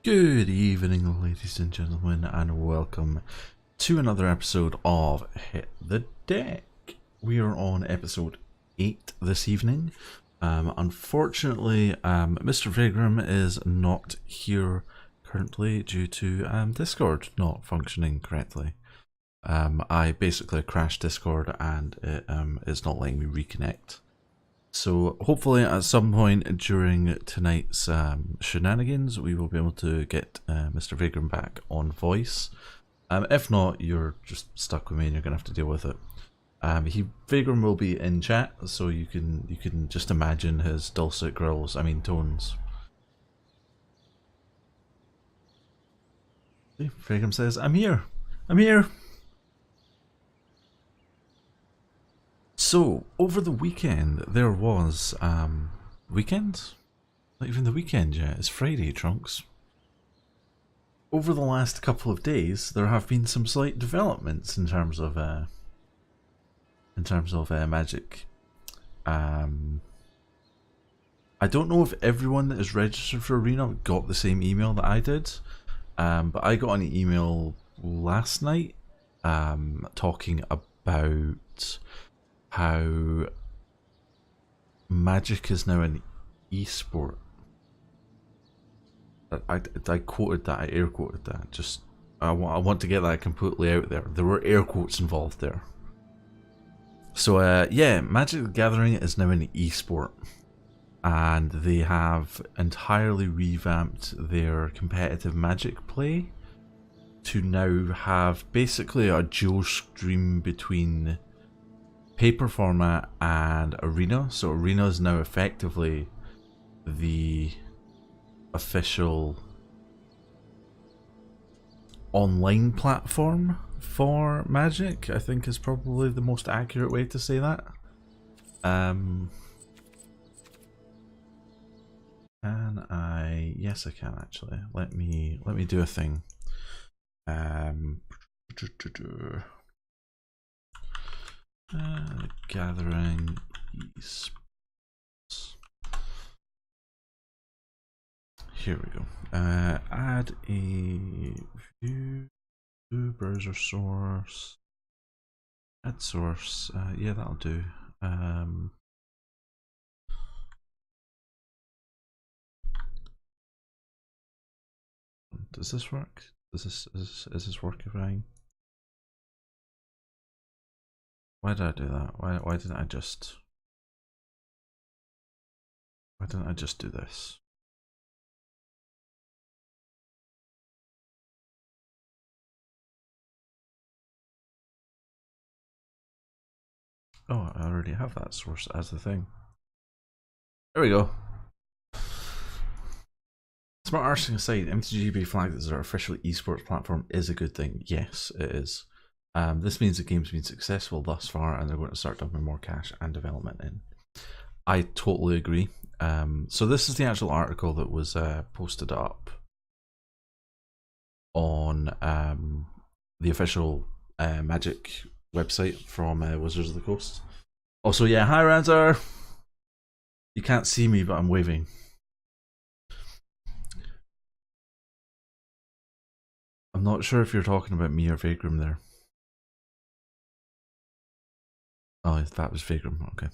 Good evening, ladies and gentlemen, and welcome to another episode of Hit the Deck. We are on episode 8 this evening. Unfortunately, Mr. Vagram is not here currently due to Discord not functioning correctly. I basically crashed Discord and it is not letting me reconnect. So hopefully at some point during tonight's shenanigans we will be able to get Mr. Vagram back on voice. If not, you're just stuck with me and you're going to have to deal with it. Vagram will be in chat, so you can just imagine his dulcet tones. See, Vagram says, I'm here! I'm here! So, over the weekend, there was, weekend? Not even the weekend yet, it's Friday, Trunks. Over the last couple of days, there have been some slight developments in terms of Magic. I don't know if everyone that is registered for Arena got the same email that I did, but I got an email last night, talking about how Magic is now an esport. I quoted that, I air quoted that. Just I want to get that completely out there. There were air quotes involved there. So yeah, Magic the Gathering is now an esport, and they have entirely revamped their competitive Magic play to now have basically a dual stream between paper format and Arena. So Arena is now effectively the official online platform for Magic, I think is probably the most accurate way to say that. Can I? Yes, I can actually. Let me do a thing. Gathering esports. Here we go. Add a view to browser source. Add source. Yeah, that'll do. Does this work? Is this working? Why did I do that? Why didn't I just do this? Oh, I already have that source as the thing. There we go. Smart arsing aside, MTGB flagged as our official esports platform is a good thing. Yes, it is. This means the game's been successful thus far and they're going to start dumping more cash and development in. I totally agree. So this is the actual article that was posted up on the official Magic website from Wizards of the Coast. Also, yeah, hi Ranzer! You can't see me, but I'm waving. I'm not sure if you're talking about me or Vagram there. Oh, that was Vagram, okay.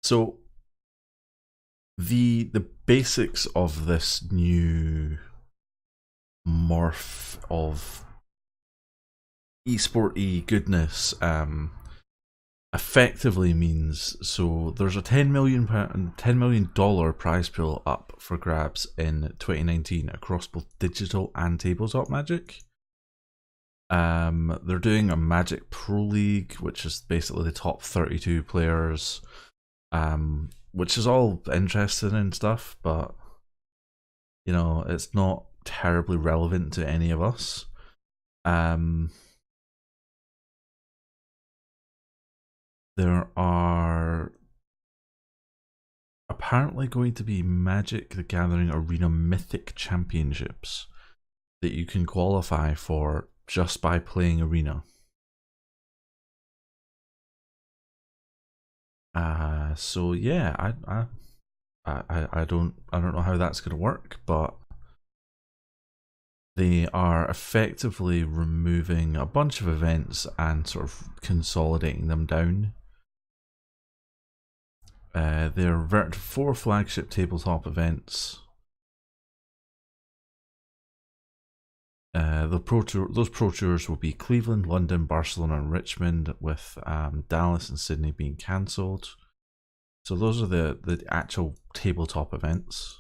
So, the basics of this new morph of esport-y goodness effectively means, so there's a $10 million prize pool up for grabs in 2019 across both digital and tabletop Magic. They're doing a Magic Pro League, which is basically the top 32 players, which is all interesting and stuff, but you know, it's not terribly relevant to any of us. There are apparently going to be Magic the Gathering Arena Mythic Championships that you can qualify for just by playing Arena. So yeah, I don't know how that's going to work, but they are effectively removing a bunch of events and sort of consolidating them down. They revert to 4 flagship tabletop events. Those Pro Tours will be Cleveland, London, Barcelona, and Richmond, with Dallas and Sydney being cancelled. So those are the actual tabletop events.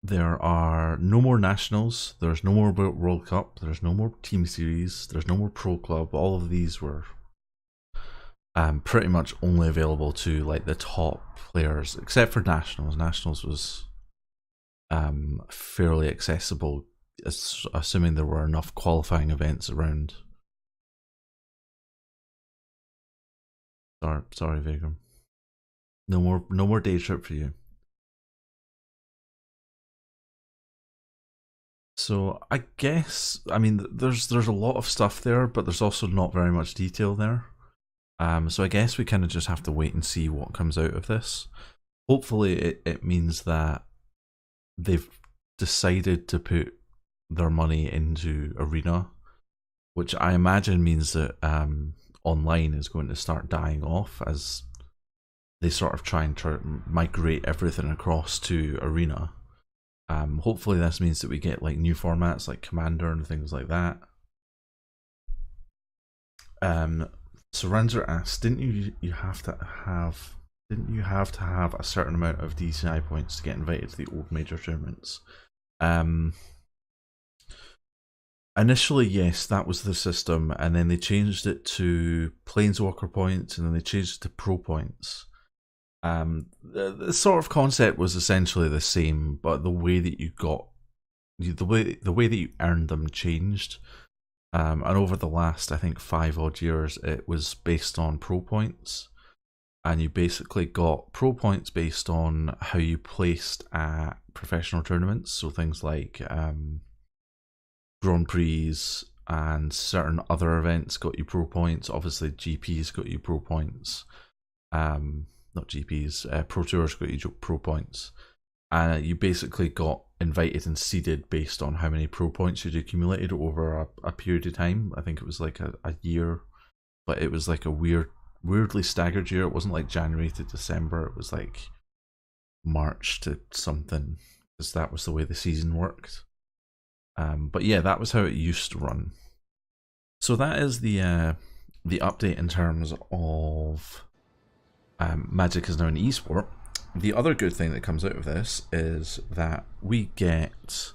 There are no more nationals, there's no more World Cup, there's no more team series, there's no more Pro Club. All of these were pretty much only available to like the top players, except for nationals. Nationals was fairly accessible, assuming there were enough qualifying events around. Sorry, Vagram. No more day trip for you. So I guess, I mean, there's a lot of stuff there, but there's also not very much detail there. So I guess we kind of just have to wait and see what comes out of this. Hopefully it means that they've decided to put their money into Arena, which I imagine means that online is going to start dying off as they sort of try and migrate everything across to Arena. Hopefully this means that we get like new formats like Commander and things like that. Sorenzer asks, didn't you have to have a certain amount of DCI points to get invited to the old major tournaments? Initially, yes, that was the system, and then they changed it to Planeswalker points, and then they changed it to Pro points. The sort of concept was essentially the same, but the way that you got the way that you earned them changed. And over the last, I think, 5 odd years, it was based on Pro points, and you basically got Pro points based on how you placed at professional tournaments. So things like Grand Prix and certain other events got you Pro points. Obviously, GPs got you Pro points. Not GPs, Pro Tours got you Pro points. You basically got invited and seeded based on how many Pro points you'd accumulated over a period of time. I think it was like a year, but it was like a weirdly staggered year. It wasn't like January to December, it was like March to something, because that was the way the season worked. But yeah, that was how it used to run. So that is the update in terms of Magic is now an esport. The other good thing that comes out of this is that we get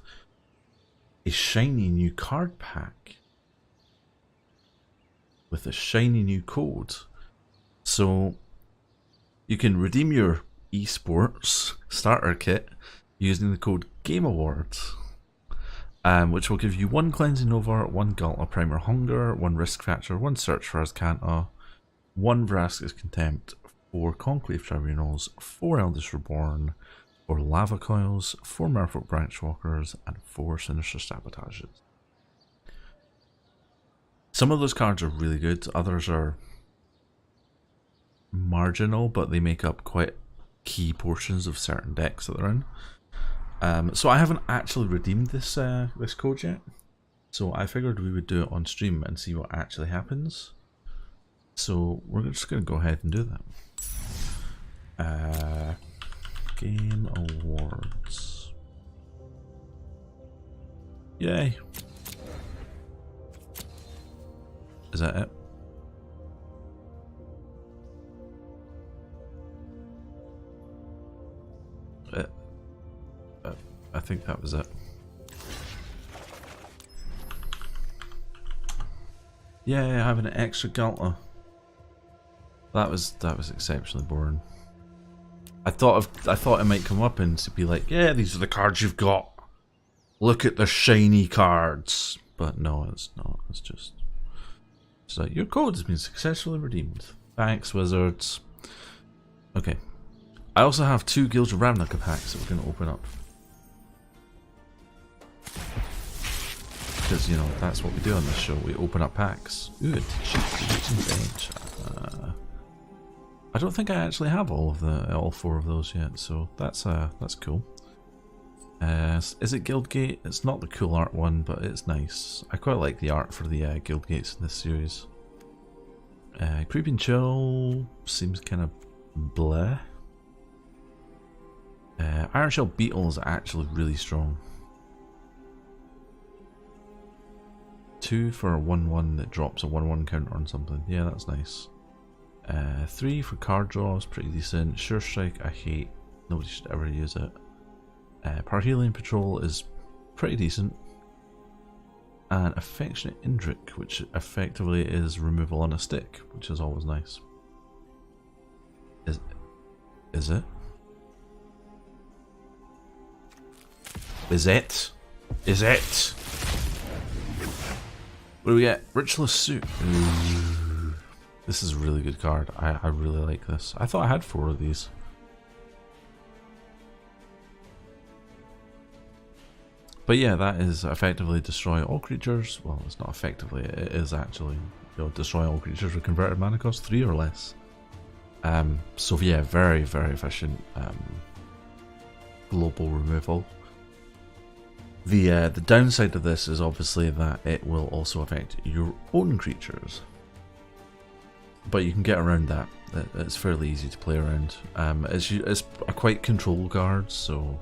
a shiny new card pack with a shiny new code. So you can redeem your esports starter kit using the code GameAwards, which will give you 1 Cleansing Nova, 1 Gauntlet Primer Hunger, 1 Risk Fracture, 1 Search for Azcanta, 1 Vraska's Contempt, 4 Conclave Tribunals, 4 Eldest Reborn, 4 Lava Coils, 4 Merfolk Branchwalkers, and 4 Sinister Sabotages. Some of those cards are really good, others are marginal, but they make up quite key portions of certain decks that they're in. So I haven't actually redeemed this this code yet, so I figured we would do it on stream and see what actually happens. So we're just going to go ahead and do that. Game Awards. Yay. Is that it? I think that was it. Yay, having an extra Gauntlet. That was exceptionally boring. I thought it might come up and to be like, yeah, these are the cards you've got. Look at the shiny cards. But no, it's not. It's just like, your code has been successfully redeemed. Thanks, wizards. Okay. I also have 2 Guilds of Ravnica packs that we're going to open up. because, you know, that's what we do on this show. We open up packs. Good. Bench. I don't think I actually have all 4 of those yet, so that's cool. Is it Guildgate? It's not the cool art one, but it's nice. I quite like the art for the Guildgates in this series. Creeping Chill seems kind of bleh. Ironshell Beetle is actually really strong. 2 for a 1/1 that drops a 1/1 counter on something. Yeah, that's nice. 3 for card draw is pretty decent. Sure Strike I hate. Nobody should ever use it. Parhelion Patrol is pretty decent. And Affectionate Indrik, which effectively is removal on a stick, which is always nice. Is it? Is it? Is it? What do we get? Ritualist Suit. Ooh. This is a really good card. I really like this. I thought I had 4 of these. But yeah, that is effectively destroy all creatures. Well, it's not effectively, it is actually, you know, destroy all creatures with converted mana cost 3 or less. So yeah, very, very efficient global removal. The downside of this is obviously that it will also affect your own creatures. But you can get around that. It's fairly easy to play around. It's a quite control guard, so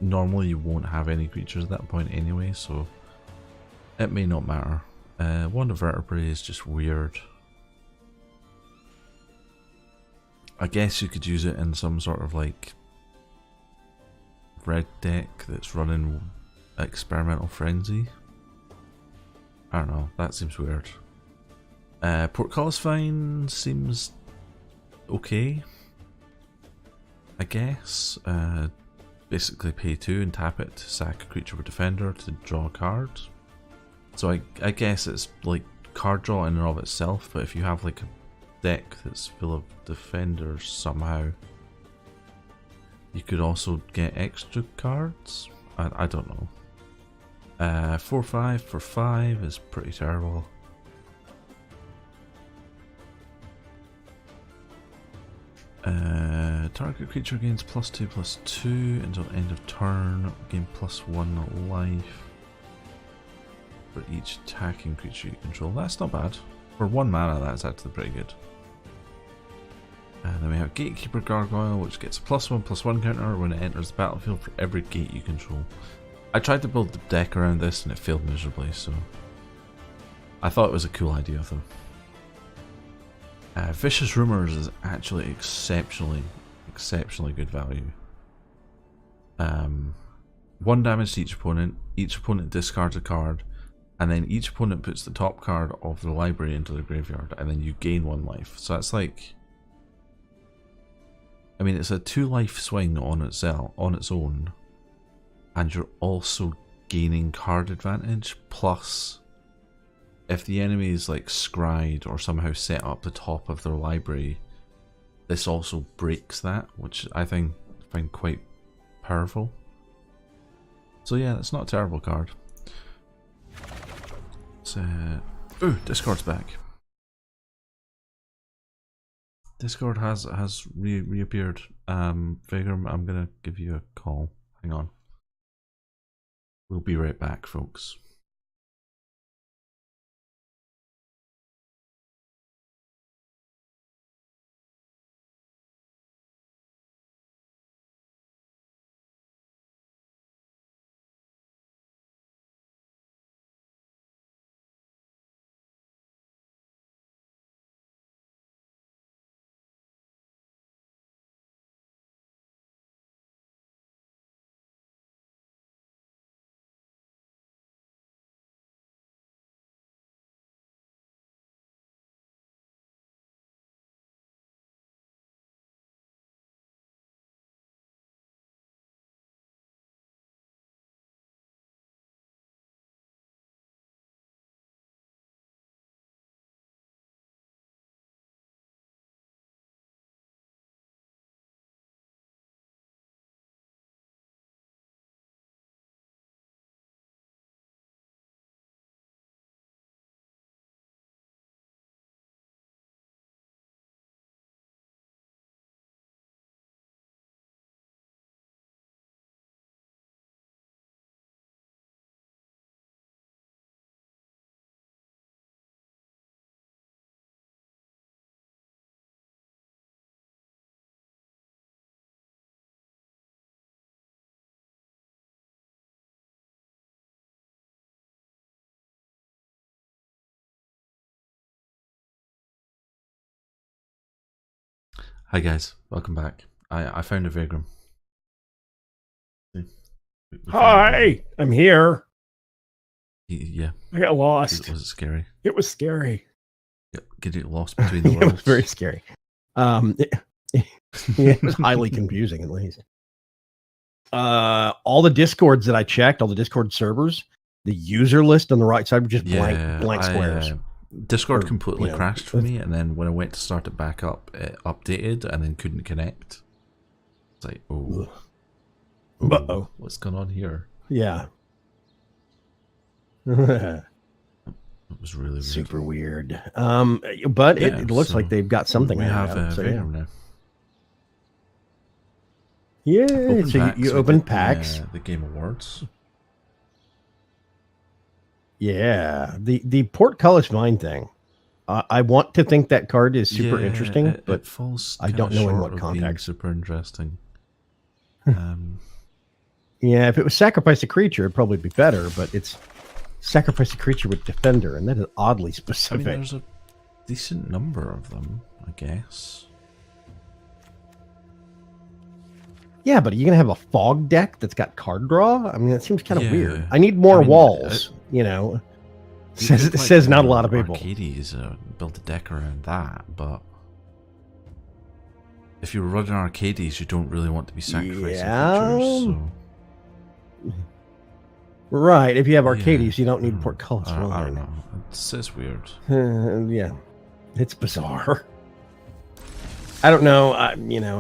normally you won't have any creatures at that point anyway, so it may not matter. Wand of Vertebrae is just weird. I guess you could use it in some sort of like red deck that's running Experimental Frenzy. I don't know, that seems weird. Portcullis Vine seems okay, I guess. Basically pay 2 and tap it to sack a creature with Defender to draw a card. So I guess it's like card draw in and of itself, but if you have like a deck that's full of Defenders somehow, you could also get extra cards? I don't know. 4/5 for 5 is pretty terrible. Target creature gains +2/+2 until end of turn. Gain +1 life for each attacking creature you control. That's not bad. For 1 mana, that's actually pretty good. And then we have Gatekeeper Gargoyle, which gets a +1/+1 counter when it enters the battlefield for every gate you control. I tried to build the deck around this and it failed miserably, so I thought it was a cool idea though. Vicious Rumors is actually exceptionally good value. 1 damage to each opponent discards a card, and then each opponent puts the top card of the library into the graveyard, and then you gain 1 life. So that's like, I mean, it's a 2 life swing on its own, and you're also gaining card advantage, plus if the enemy is like scryed or somehow set up the top of their library, this also breaks that, which I find quite powerful. So yeah, it's not a terrible card. So, ooh, Discord's back. Discord has reappeared. Vigor, I'm gonna give you a call. Hang on. We'll be right back, folks. Hi guys, welcome back. I found a Vagram. Hi, I'm here. Yeah. I got lost. Was it scary? It was scary. Get it lost between the It worlds? was very scary. It was highly confusing, at least. All the Discords that I checked, all the Discord servers, the user list on the right side were just blank squares. Discord completely crashed for me, and then when I went to start it back up, it updated and then couldn't connect. It's like, Uh-oh. What's going on here? Yeah. It was really weird. Super weird. But it looks like they've got something. We have a Vagram now. Yeah, so you open packs. The Game Awards. Yeah, the portcullis vine thing. I want to think that card is super interesting, but it falls I don't know in what being context. super interesting. Yeah, if it was sacrifice a creature, it'd probably be better, but it's sacrifice a creature with defender, and that is oddly specific. I mean, there's a decent number of them, I guess. Yeah, but are you going to have a fog deck that's got card draw? I mean, that seems kind of weird. I need more walls, Says not a lot of people. Arcades, build a deck around that, but if you're running Arcades, you don't really want to be sacrificing creatures, so... Right, if you have Arcades, you don't need portcullis. I don't know. It's weird. Yeah, it's bizarre. I don't know.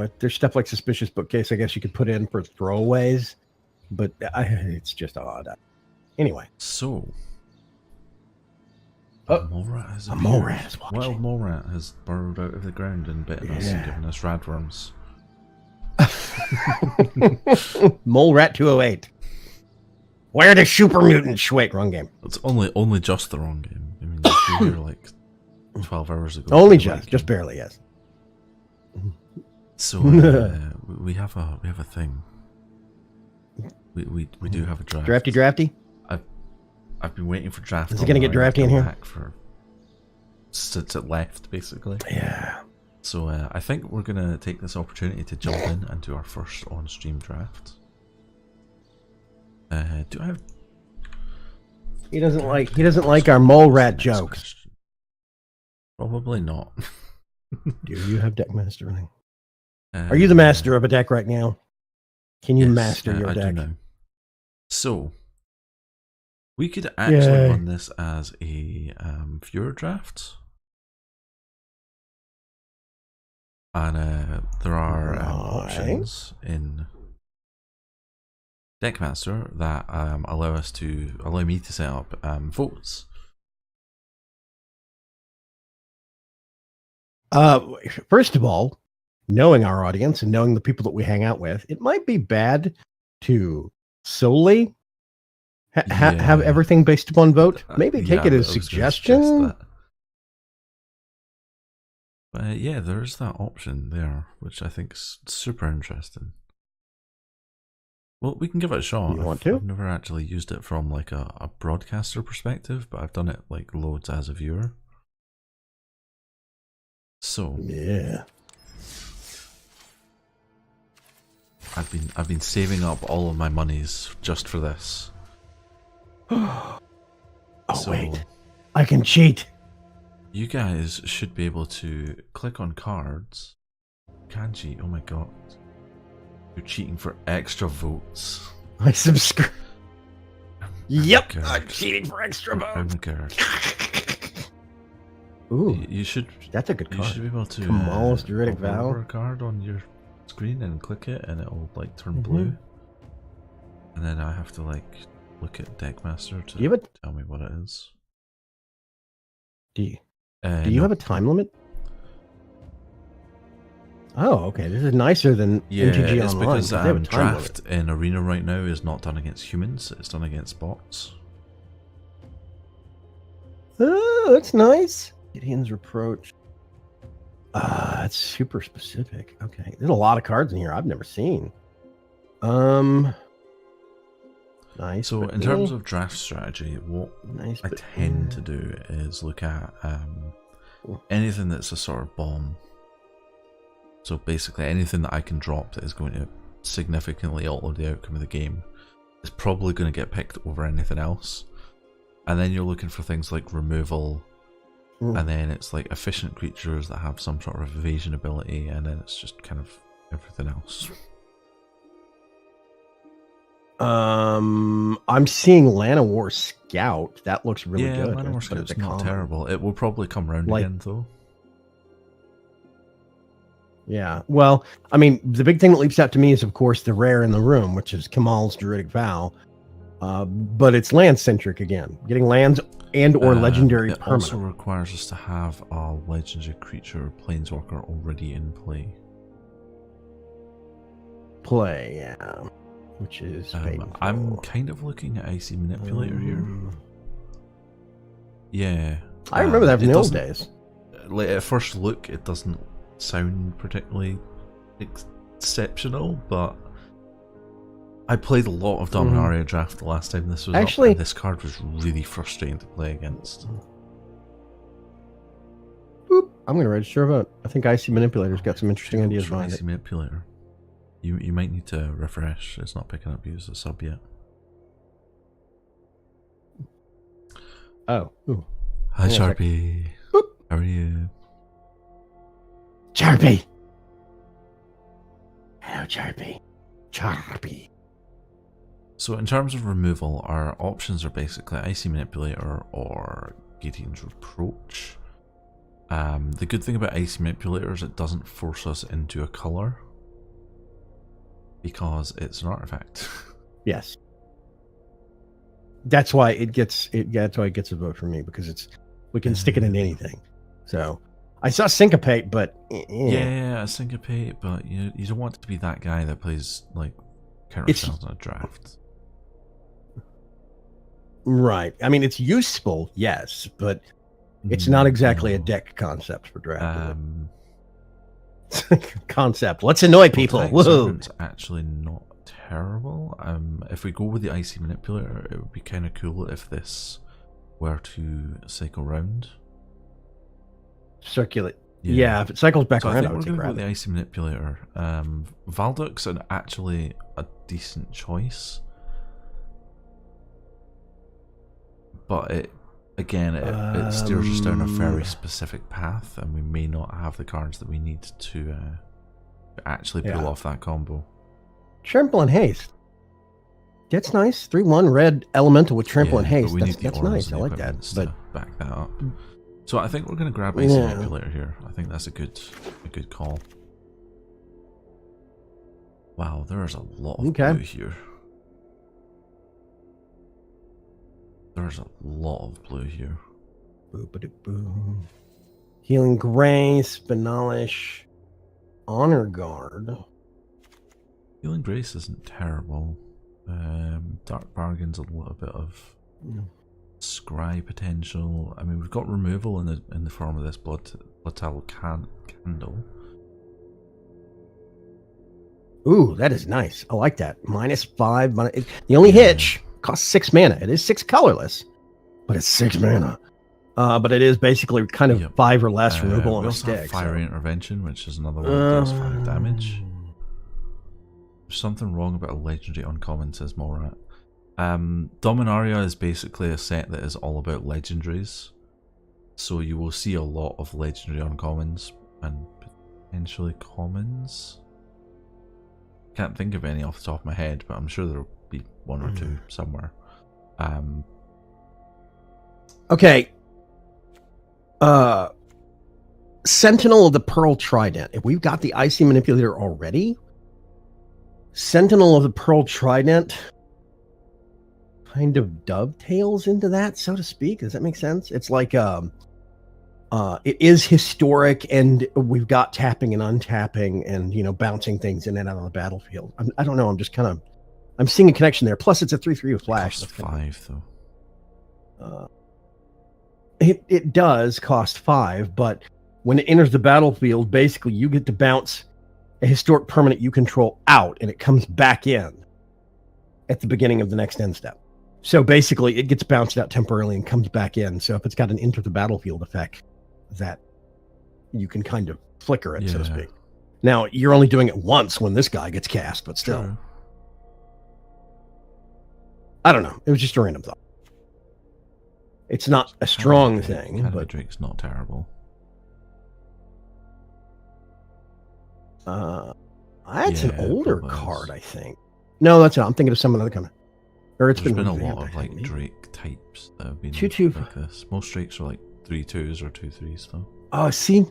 If there's stuff like Suspicious Bookcase, I guess you could put in for throwaways, but it's just odd. Anyway. So... Morat is watching. Well, Morat has burrowed out of the ground and bitten us and given us radworms. Mole Rat 208. Where the super mutants? Wait, wrong game. It's only just the wrong game. I mean, you were here like 12 hours ago. Only just barely, yes. So we have a thing. We do have a draft. Drafty. I've been waiting for draft. Is it gonna get drafty in here? Since it left, basically. Yeah. So I think we're gonna take this opportunity to jump in and do our first on-stream draft. Do I have? He doesn't like our mole rat jokes. Question. Probably not. Do you have deck mastering? Are you the master of a deck right now? Can you master your deck? I do know. So we could actually run this as a viewer draft, and there are options in Deckmaster that allow me to set up votes. First of all, knowing our audience and knowing the people that we hang out with, it might be bad to solely have everything based upon vote. Maybe take it as a suggestion. But yeah, there is that option there, which I think is super interesting. Well, we can give it a shot. You want to? I've never actually used it from like a broadcaster perspective, but I've done it like loads as a viewer. So yeah, I've been saving up all of my monies just for this. Wait, I can cheat. You guys should be able to click on cards. Can cheat? Oh my god. You're cheating for extra votes. I subscribe. Yep, I'm cheating for extra votes. Oh my god. Ooh, you should. That's a good card. You should be able to Kamal's Druidic Vow. A card on your screen and click it, and it'll like turn blue. And then I have to like look at Deckmaster to tell me what it is. Do you have a time limit? Oh, okay. This is nicer than MTG it's Online. because draft in Arena right now is not done against humans; it's done against bots. Oh, that's nice. Gideon's Reproach. That's super specific. Okay, there's a lot of cards in here I've never seen. Nice. So in terms of draft strategy, what I tend to do is look at anything that's a sort of bomb. So basically anything that I can drop that is going to significantly alter the outcome of the game is probably going to get picked over anything else. And then you're looking for things like removal, and then it's like efficient creatures that have some sort of evasion ability, and then it's just kind of everything else. I'm seeing Llanowar Scout. That looks really good. Yeah, Llanowar Scout's not terrible. It will probably come round again, though. Yeah, well, I mean, the big thing that leaps out to me is, of course, the rare in the room, which is Kamal's Druidic Vow. But it's land-centric again. Getting lands and or legendary it permanent. also requires us to have a legendary creature or planeswalker already in play. Yeah. Which is I'm kind of looking at Icy Manipulator here. Yeah. I remember that from the old days. Like, at first look, it doesn't sound particularly exceptional, but I played a lot of Dominaria Draft the last time this was actually up, and this card was really frustrating to play against. Boop. I'm going to register a vote. I think Icy Manipulator's got some interesting ideas behind Icy it. Manipulator. You might need to refresh. It's not picking up you as a sub yet. Oh. Ooh. Hi, Sharpie. How are you? Sharpie. Hello, Sharpie. Sharpie. So in terms of removal, our options are basically Icy Manipulator or Gideon's Reproach. The good thing about Icy Manipulator is it doesn't force us into a colour, because it's an artifact. Yes. That's why it gets a vote for me, because we can stick it in anything. So I saw Syncopate, but yeah, Syncopate, but you don't want to be that guy that plays like counter spells in a draft. Right. I mean, it's useful, yes, but it's not exactly a deck concept for draft. Concept. Let's annoy people. Whoa. It's actually not terrible. If we go with the Icy Manipulator, it would be kind of cool if this were to cycle round. Circulate. Yeah, if it cycles back around, I would think we're going to go with take the Icy Manipulator. Valduk's actually a decent choice, but it steers us down a very specific path, and we may not have the cards that we need to actually pull off that combo. Trample and Haste. That's nice. 3/1 red elemental with Trample and Haste. That's nice. I like that. But back that up. So I think we're going to grab Icy Manipulator here. I think that's a good call. Wow, there's a lot of blue here. There's a lot of blue here. Boop-a-doop-boom. Healing Grace, Banalish, Honor Guard. Healing Grace isn't terrible. Dark Bargain's a little bit of scry potential. I mean, we've got removal in the form of this Bloodtale Candle. Ooh, that is nice. I like that. -5. The only hitch costs 6 mana. It is 6 colorless, but it's 6 mana. But it is basically kind of 5 or less removal on a stick. Fire Intervention, which is another one that does 5 damage. There's something wrong about a legendary uncommon, says Morat. Dominaria is basically a set that is all about legendaries, so you will see a lot of legendary uncommons and potentially commons. Can't think of any off the top of my head, but I'm sure there'll be one or two somewhere. Okay. Sentinel of the Pearl Trident. If we've got the Icy Manipulator already, Sentinel of the Pearl Trident kind of dovetails into that, so to speak. Does that make sense? It's like it is historic, and we've got tapping and untapping and bouncing things in and out of the battlefield. I don't know, I'm seeing a connection there. Plus it's a 3/3 with flash. It costs 5 though. It does cost 5, but when it enters the battlefield, basically you get to bounce a historic permanent you control out, and it comes back in at the beginning of the next end step. So basically it gets bounced out temporarily and comes back in. So if it's got an enter the battlefield effect, that you can kind of flicker it, so to speak. Now, you're only doing it once when this guy gets cast, but still. True. I don't know. It was just a random thought. It's not a strong thing, Academy but Drake's not terrible. that's an Yeah, older it was. card, I think. No, that's not. I'm thinking of some other kind. Or it's There's been a revamped, lot of I like think. Drake types that have been 2/2. like this. Most Drakes are like 3/2s or 2/3s though. Oh, see,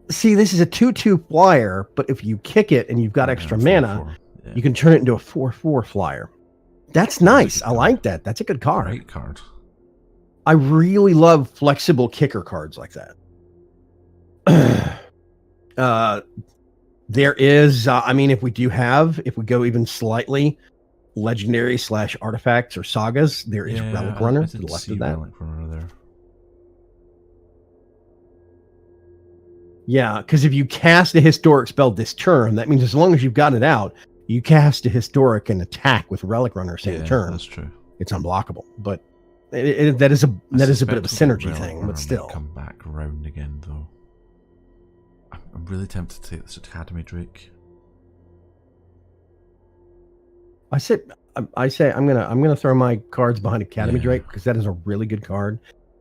this is a 2/2 flyer, but if you kick it and you've got Yeah, extra 4/4. mana, Yeah. you can turn it into a 4/4 flyer. That's nice. I like that. That's a good card. Great card. I really love flexible kicker cards like that. There is, I mean, if we go even slightly legendary / artifacts or sagas, there is Relic Runner I to the didn't left see of that. Relic Runner there. Yeah, because if you cast a historic spell this turn, that means as long as you've got it out, you cast a historic and attack with Relic Runner same turn. That's true. It's unblockable, but that is a bit of a synergy Relic thing. Runner But might still, come back around again though. I'm really tempted to take this Academy Drake. I say I'm gonna throw my cards behind Academy Yeah. Drake because that is a really good card.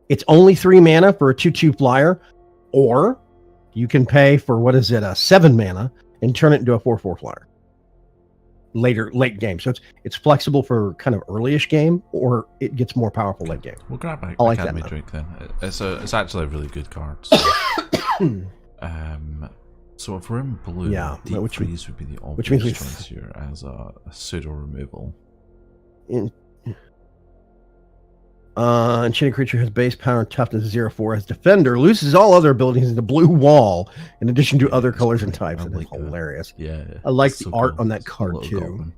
It's only 3 mana for a 2/2 flyer, or you can pay for a 7 mana and turn it into a 4/4 flyer. Late game, so it's flexible for kind of early-ish game, or it gets more powerful late game. We'll grab I like that Academy now. Drake then. It's actually a really good card. So if we're in blue, Yeah, Deep which Freeze would be the which means obvious we- choice here as a pseudo removal. Enchanted creature has base power and toughness 0/4 as defender, loses all other abilities in the blue wall, in addition to other It's colors and pretty- types. I That's like that. hilarious. Yeah, I like it's the so art cool. on that It's a card little too. goblin.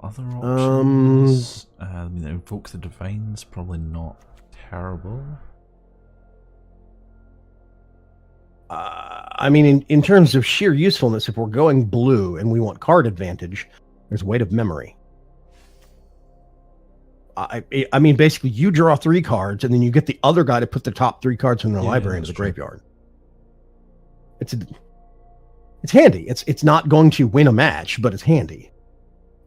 Other options. I mean, Invoke the Divine's probably not terrible. I mean, in terms of sheer usefulness, if we're going blue and we want card advantage, there's Weight of Memory. I mean, basically, you draw 3 cards, and then you get the other guy to put the top 3 cards from their Yeah, library into the that's true. graveyard. It's handy. It's not going to win a match, but it's handy.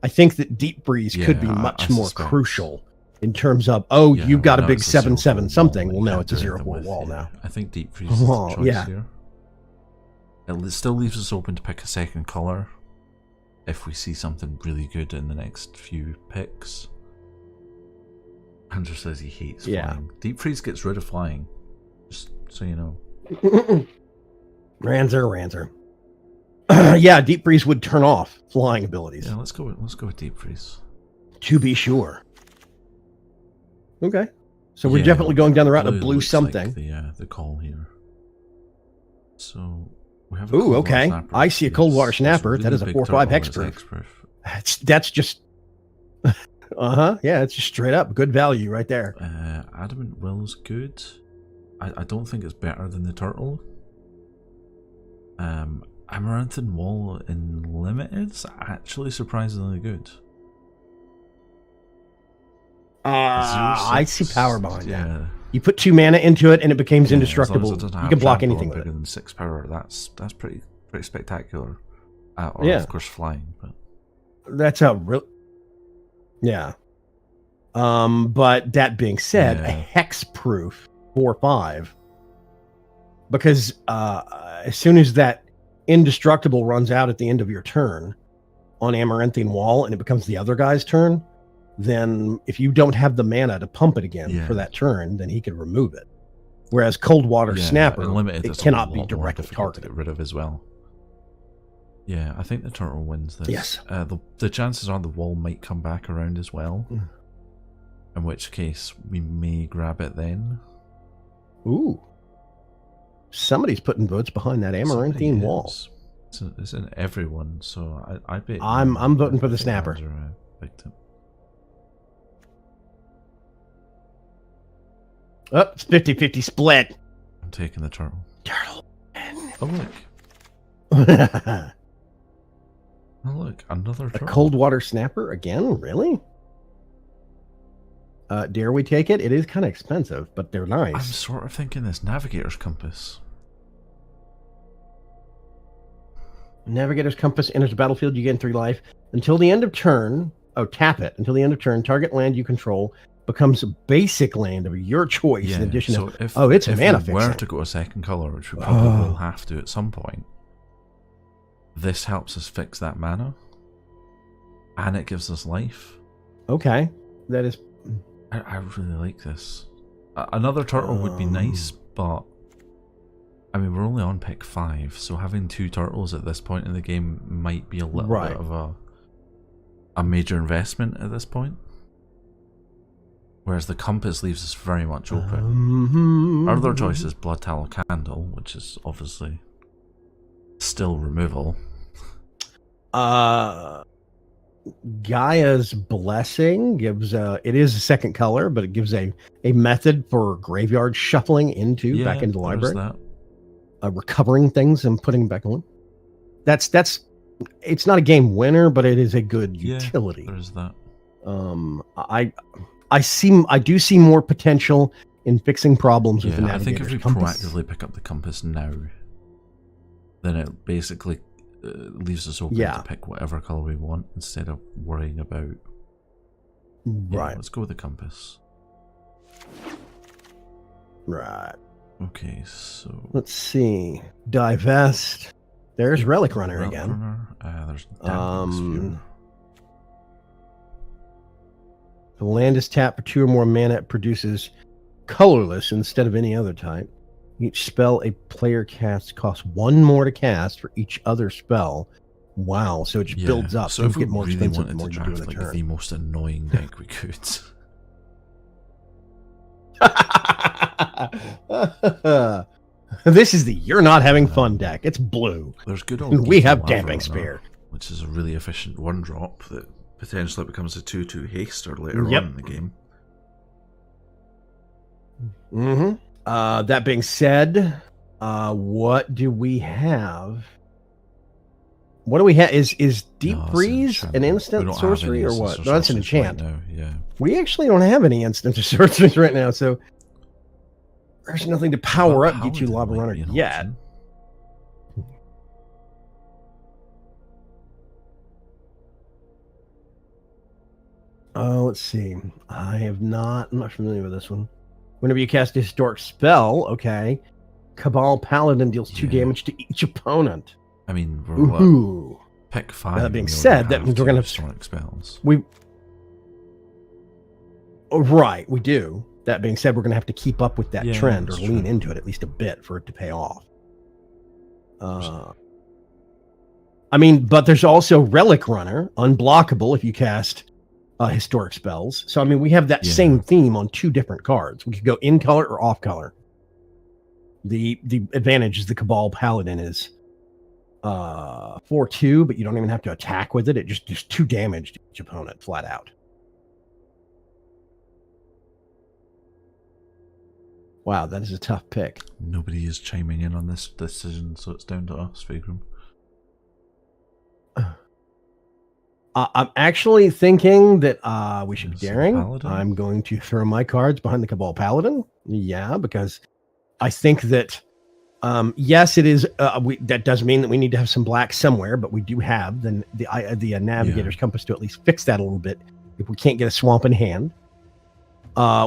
I think that Deep Freeze could be Yeah, much I more suspect. crucial in terms of Yeah, you've got a now big it's a 7/7 0/4 something. wall Well, that no, you it's a can do 0/4 anything with, wall yeah. now. I think Deep Freeze is the Oh, choice yeah. here. It still leaves us open to pick a second color if we see something really good in the next few picks. Andrew says he hates Yeah. flying. Deep Freeze gets rid of flying, just so you know. Ranzer. Yeah, Deep Freeze would turn off flying abilities. Yeah, let's go with Deep Freeze. To be sure. Okay. So we're Yeah, definitely going down the route of blue looks something. Like the call here. So we have. Ooh, okay. I see a Coldwater Snapper. That is a 4/5 hexproof. Hexproof. That's just yeah, it's just straight up good value right there. Adamant Will's good. I don't think it's better than the turtle. Amaranthine Wall in Limited's actually surprisingly good. I see power behind that. Yeah. You put 2 mana into it and it becomes Yeah, as long as indestructible. it doesn't You have can block trample anything or with bigger it. than 6 power. That's pretty spectacular. Or Yeah. of course flying, but That's a real. Yeah. But that being said, Yeah. a hexproof 4/5, because as soon as that indestructible runs out at the end of your turn on Amaranthine Wall and it becomes the other guy's turn, then if you don't have the mana to pump it again Yeah. for that turn, then he can remove it. Whereas Coldwater yeah, Snapper, in Limited, it it's a cannot be lot more directly difficult to targeted. get rid of as well. Yeah, I think the turtle wins this. Yes. The chances are the wall might come back around as well. Mm. In which case, we may grab it then. Ooh. Somebody's putting votes behind that Amaranthine Somebody Wall. is. It's in everyone, so I bet. I'm voting for the I think Snapper. Andrew, picked it. Oh, it's 50-50 split. I'm taking the turtle. Turtle. Oh look! A Oh look! Another turtle. Coldwater Snapper again? Really? Dare we take it? It is kind of expensive, but they're I'm nice. sort of thinking this Navigator's Compass. Navigator's Compass enters the battlefield. You gain 3 life. Until the end of turn, tap it. Until the end of turn, target land you control becomes a basic land of your choice in addition so to... if, it's a mana if we were fixing. to go a second colour, which we probably will have to at some point, this helps us fix that mana. And it gives us life. Okay. That is... I really like this. Another turtle would be nice, but... I mean, we're only on pick 5, so having 2 turtles at this point in the game might be a little bit of a major investment at this point. Whereas the compass leaves us very much open. Our other choice is Blood Tallow Candle, which is obviously still removal. Gaia's Blessing gives it is a second color, but it gives a method for graveyard shuffling back into the library. That. Recovering things and putting them back on. That's it's not a game winner, but it is a good utility. There's that. I do see more potential in fixing problems with the Navigator's I think if we Compass. proactively pick up the compass now, then it basically leaves us open to pick whatever color we want instead of worrying about. Right. Let's go with the compass. Right. Okay, so let's see. Divest. There's Relic Runner again. There's the land is tapped for 2 or more mana. It produces colorless instead of any other type. Each spell a player casts costs 1 more to cast for each other spell. Wow, so it just builds up. So if we get more really expensive wanted to draft like the most annoying deck we could. This is the you're not having fun deck. It's blue. There's good old and we have Lava Damping Runner, Spear, which is a really efficient 1-drop that potentially becomes a 2/2 haster later on in the game. That being said, what do we have? What do we have? Is Deep Freeze an instant sorcery or what? No, that's an enchant. Right now, yeah. We actually don't have any instant sorceries right now, so there's nothing to power up G2 Lava Runner yet. Let's see. I'm not familiar with this one. Whenever you cast a historic spell, okay, Cabal Paladin deals 2 damage to each opponent. I mean, we're pick 5. That being said, that means we're going to have historic spells. Right, we do. That being said, we're going to have to keep up with that trend or lean into it at least a bit for it to pay off. I mean, but there's also Relic Runner, unblockable if you cast historic spells. So, I mean, we have that same theme on 2 different cards. We could go in color or off color. The advantage is the Cabal Paladin is 4/2, but you don't even have to attack with it. It just does 2 damage to each opponent flat out. Wow, that is a tough pick. Nobody is chiming in on this decision, so it's down to us, Vaygrim. I'm actually thinking that we should be daring. I'm going to throw my cards behind the Cabal Paladin. Yeah, because I think that, yes, it is. That does mean that we need to have some black somewhere, but we do have the Navigator's Compass to at least fix that a little bit if we can't get a swamp in hand.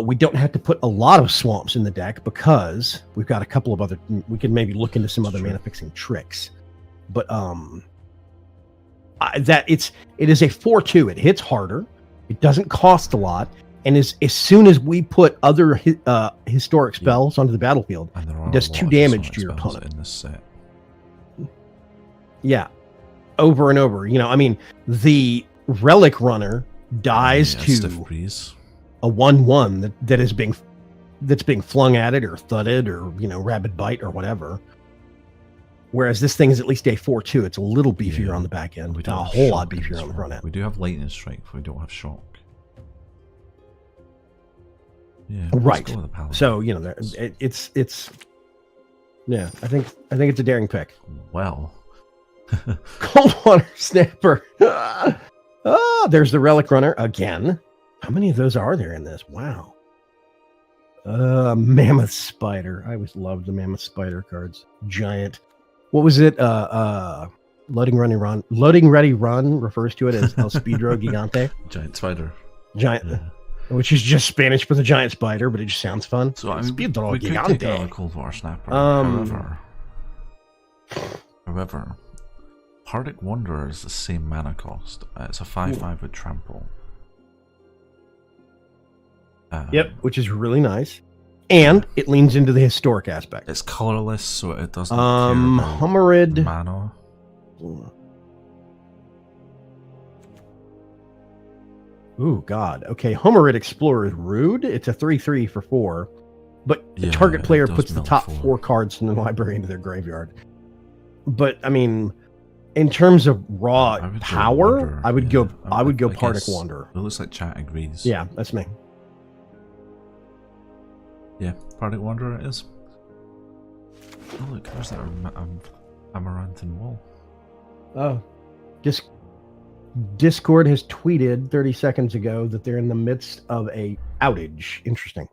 We don't have to put a lot of swamps in the deck because we've got a couple of other. We could maybe look into some other mana fixing tricks, but it is a 4/2. It hits harder. It doesn't cost a lot, and as soon as we put other historic spells onto the battlefield, it does 2 damage to your opponent in this set. Yeah, over and over. You know, I mean, the Relic Runner dies to a 1/1 that's being flung at it or thudded or rabid bite or whatever. Whereas this thing is at least a 4/2. It's a little beefier on the back end, a whole lot beefier on the front end. We do have Lightning Strike, but we don't have Shock. Yeah, right. So it's yeah. I think it's a daring pick. Well, Coldwater Snapper. There's the Relic Runner again. How many of those are there in this? Wow. Mammoth Spider. I always loved the Mammoth Spider cards. Giant. What was it? Loading ready run refers to it as El Speedro Gigante, Giant spider. giant, Yeah. which is just Spanish for the giant spider, but it just sounds fun. So I mean, Speedro we could take Gigante. another Cold War snapper. However, Hardic Wanderer is the same mana cost. It's a 5/5 with trample. Yep, which is really nice, and it leans into the historic aspect. It's colorless, so it doesn't care about Hummerid. mana. Ooh, God. Okay, Hummerid Explorer is rude. It's a 3/3 for 4, but the Yeah, target it player does puts the mill top 4. 4 cards from the library into their graveyard. But I mean, in terms of raw I would go power, Wanderer, I would yeah. go. I would go I Pardic guess Wanderer. It looks like chat agrees. Yeah, that's me. Yeah, Pardic Wanderer it is. Oh look, there's that Amaranthan wall. Oh, Discord has tweeted 30 seconds ago that they're in the midst of a outage. Interesting.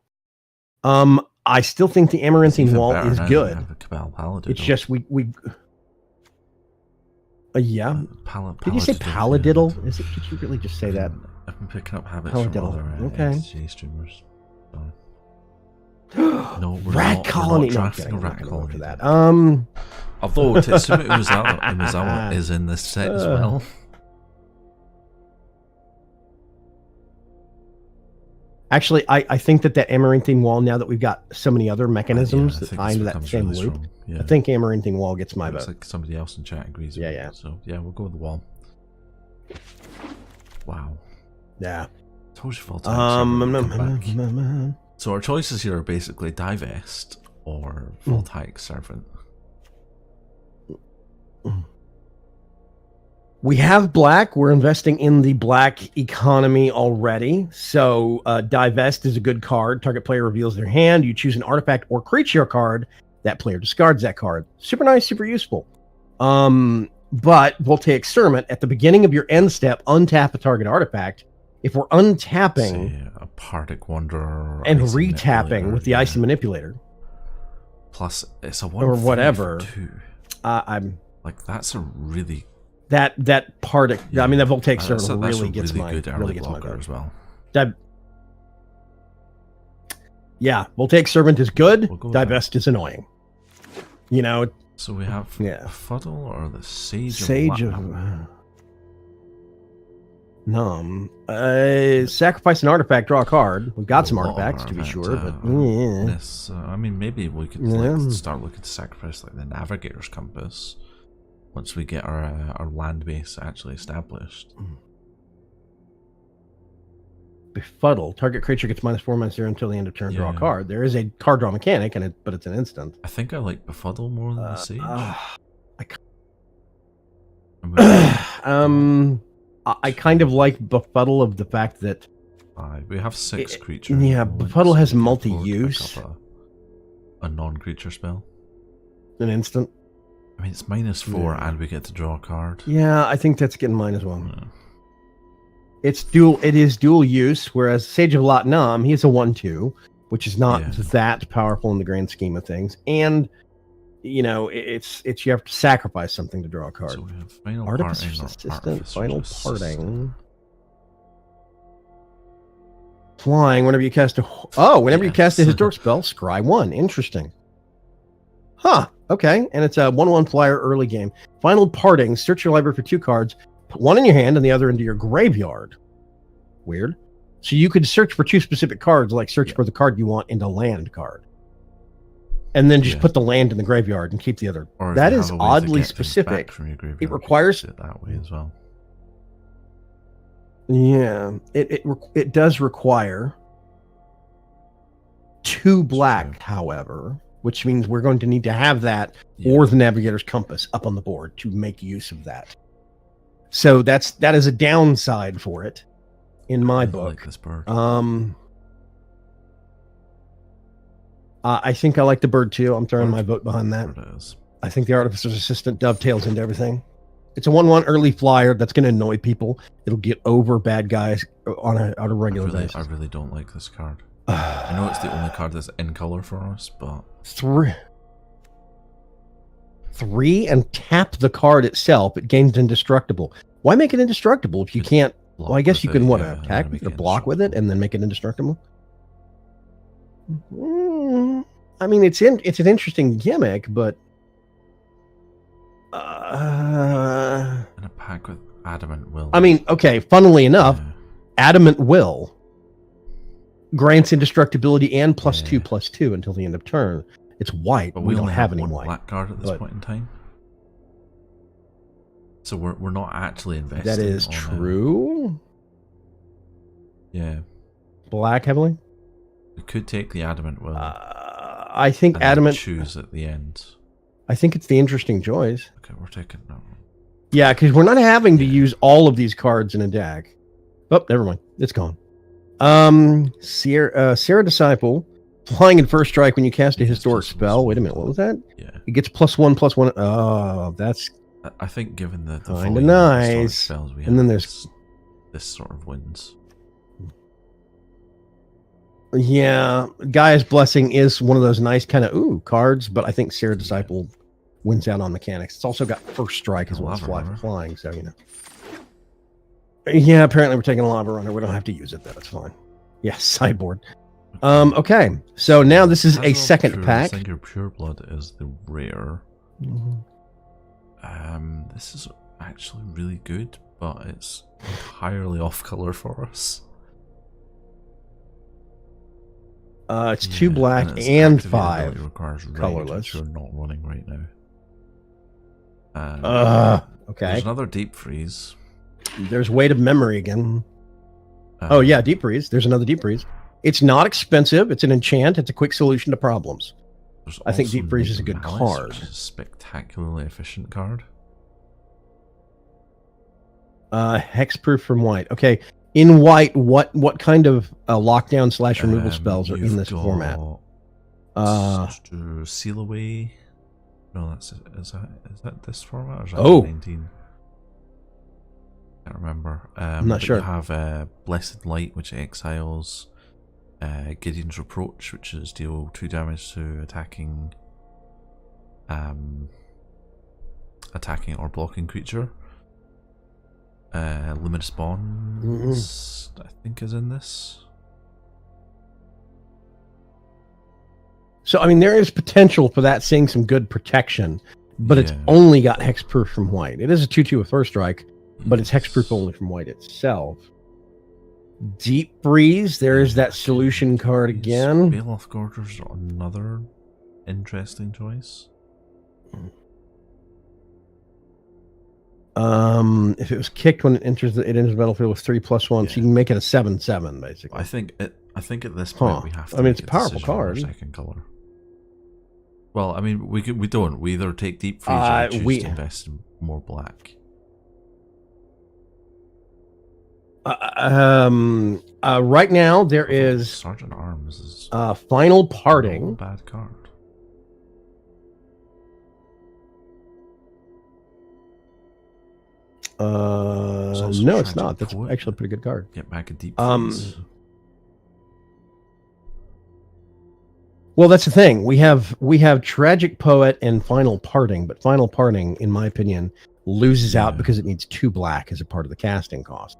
I still think the Amaranthine Even wall better is now that good. we have the Cabal Paladin. It's just we yeah. Did you say Paladiddle? Paladiddle? Did you really just say that? I've been picking up habits Paladiddle. from other Okay. SJ streamers. So. No, we're Rat not, colony. We're No, not I'm drafting kidding. a I'm not rat gonna go colony. for that. Although Tetsumu Umezawa is in this set as well. Actually, I think that Amaranthine wall, now that we've got so many other mechanisms I that think tie this into that becomes same really loop, strong. Yeah. I think Amaranthine wall gets my Looks vote. like somebody else in chat agrees. Yeah, with yeah. it. So yeah, we'll go with the wall. Wow. Yeah. Told you Voltaic Servant would come back. Um, So our choices here are basically Divest or Voltaic Servant. We have black. We're investing in the black economy already. So Divest is a good card. Target player reveals their hand. You choose an artifact or creature card. That player discards that card. Super nice, super useful. But Voltaic Servant, at the beginning of your end step, untap a target artifact. If we're untapping Say a Pardic Wanderer and Icy retapping Manipulator, with the Icy Manipulator, Plus, it's a or 1/5 whatever. too. I'm Like that's a really. that Pardic. I mean, that Voltaic that's Servant that's really a gets really my good really early gets my blocker vote. as well. Yeah, Voltaic Servant is good. We'll go with that. Divest is annoying. You know, So we have Yeah. Fuddle or the Sage of Latnam. Numb. Sacrifice an artifact, draw a card. We've got some A lot of artifacts to be artifact, sure, but yeah. This, I mean, maybe we could Yeah. like, start looking to sacrifice like the Navigator's Compass once we get our land base actually established. Befuddle. Target creature gets -4/-0 until the end of turn. Draw a Yeah. card. There is a card draw mechanic, but it's an instant. I think I like Befuddle more than the Sage. And I kind of like Befuddle of the fact that we have 6 creatures. yeah, at the moment, Befuddle has we can afford to pick multi-use. up a non-creature spell. an instant. I mean, it's -4 Yeah. and we get to draw a card. Yeah, I think that's getting mine as well. Yeah. It is dual use, whereas Sage of Latnam, he's a 1/2, which is not Yeah. that powerful in the grand scheme of things. And you know, it's you have to sacrifice something to draw a card. So we have Final Artificer's Parting or Assistant, Artificer's Final Assistant. Parting. Flying, whenever you cast whenever you cast a Yes. historic spell, scry 1. Interesting. Huh. Okay. And it's a 1/1 flyer early game. Final Parting, search your library for 2 cards, put one in your hand and the other into your graveyard. Weird. So you could search for 2 specific cards, like search for the card you want into land card. And then just Yeah. put the land in the graveyard and keep the other. Or if That you is have a way to oddly get things back specific. from your graveyard, It you can requires- do it that way as well. Yeah, it does require 2 black, however, which means we're going to need to have that or the Navigator's Compass up on the board to make use of that. So that is a downside for it in my I book. like this bird. I think I like the bird too. I'm throwing my vote behind that. There it is. I think the Artificer's Assistant dovetails into everything. It's a 1/1 early flyer that's going to annoy people. It'll get over bad guys on a regular I basis. really don't like this card. I know it's the only card that's in color for us, but 3 and tap the card itself, it gains indestructible. Why make it indestructible if you can't? Well, I guess you can attack with it or block with it and then make it indestructible. I mean, it's an interesting gimmick, but and a pack with Adamant Will. I mean, okay. Funnily enough, Adamant Will grants indestructibility and +2/+2 until the end of turn. It's white, but we don't have any white. Black card at this point in time. So we're not actually investing. That is true. Yeah. Black heavily. We could take the Adamant Will. I think Adamant choose at the end. I think it's the interesting choice. Okay, we're taking that one. Yeah, because we're not having to use all of these cards in a deck. Oh, never mind. It's gone. Sierra Disciple, flying in first strike when you cast a historic spell. Wait a minute, what was that? Yeah. It gets +1/+1. Oh, that's I think given the kind of nice. Spells we have, and then there's this sort of wins. Yeah, Gaia's Blessing is one of those nice kind of cards, but I think Sierra Disciple wins out on mechanics. It's also got first strike as well as flying, so you know. Yeah, apparently we're taking a Lava Runner. We don't have to use it though. It's fine. Yeah, sideboard. Okay, so now this is a second pack. I think your Pure Blood is the rare. Mm-hmm. This is actually really good, but it's entirely off color for us. It's 2 black and 5 requires colorless. Which we're not running right now. Okay. There's another Deep Freeze. There's Weight of Memory again. Oh yeah, Deep Freeze. There's another Deep Freeze. It's not expensive. It's an enchant. It's a quick solution to problems. I think Deep Freeze is a good card. Which is a spectacularly efficient card. Hexproof from white. Okay. In white, what kind of lockdown / removal spells are in this format? Seal Away. No, is that this format or is that 19? Can't remember. I'm not sure. You have Blessed Light, which exiles Gideon's Reproach, which is deal 2 damage to attacking or blocking creature. Luminous Bonds, I think, is in this. So, I mean, there is potential for that seeing some good protection, but it's only got hexproof from white. It is a 2/2 with first strike, but it's hexproof only from white itself. Deep Freeze, there is that solution card again. Baloth Gorger's another interesting choice. If it was kicked when it enters the battlefield with 3/1, so you can make it a 7/7 basically. I think at this point we have to. I mean, it's a powerful card. Second color. Well, I mean, we don't. We either take Deep Freeze or choose to invest in more black. Right now there is Sergeant Arms is Final Parting. Bad card. No, it's not. That's actually a pretty good card. Get back a Deep Freeze. Well, that's the thing. We have Tragic Poet and Final Parting, but Final Parting, in my opinion, loses out because it needs 2 black as a part of the casting cost.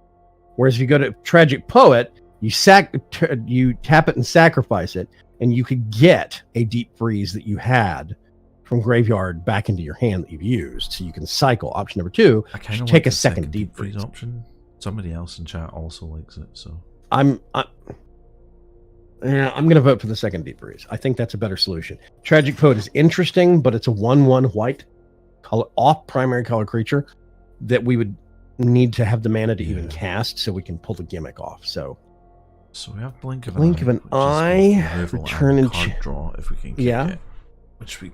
Whereas if you go to Tragic Poet, you tap it and sacrifice it, and you could get a Deep Freeze that you had from graveyard back into your hand that you've used, so you can cycle. Option number 2, take a second Deep Freeze option. Somebody else in chat also likes it, so I'm going to vote for the second Deep Freeze. I think that's a better solution. Tragic Poet is interesting, but it's a 1/1 white color off primary color creature that we would need to have the mana to even cast, so we can pull the gimmick off. So we have Blink of an Eye, return and card draw if we can get it, which we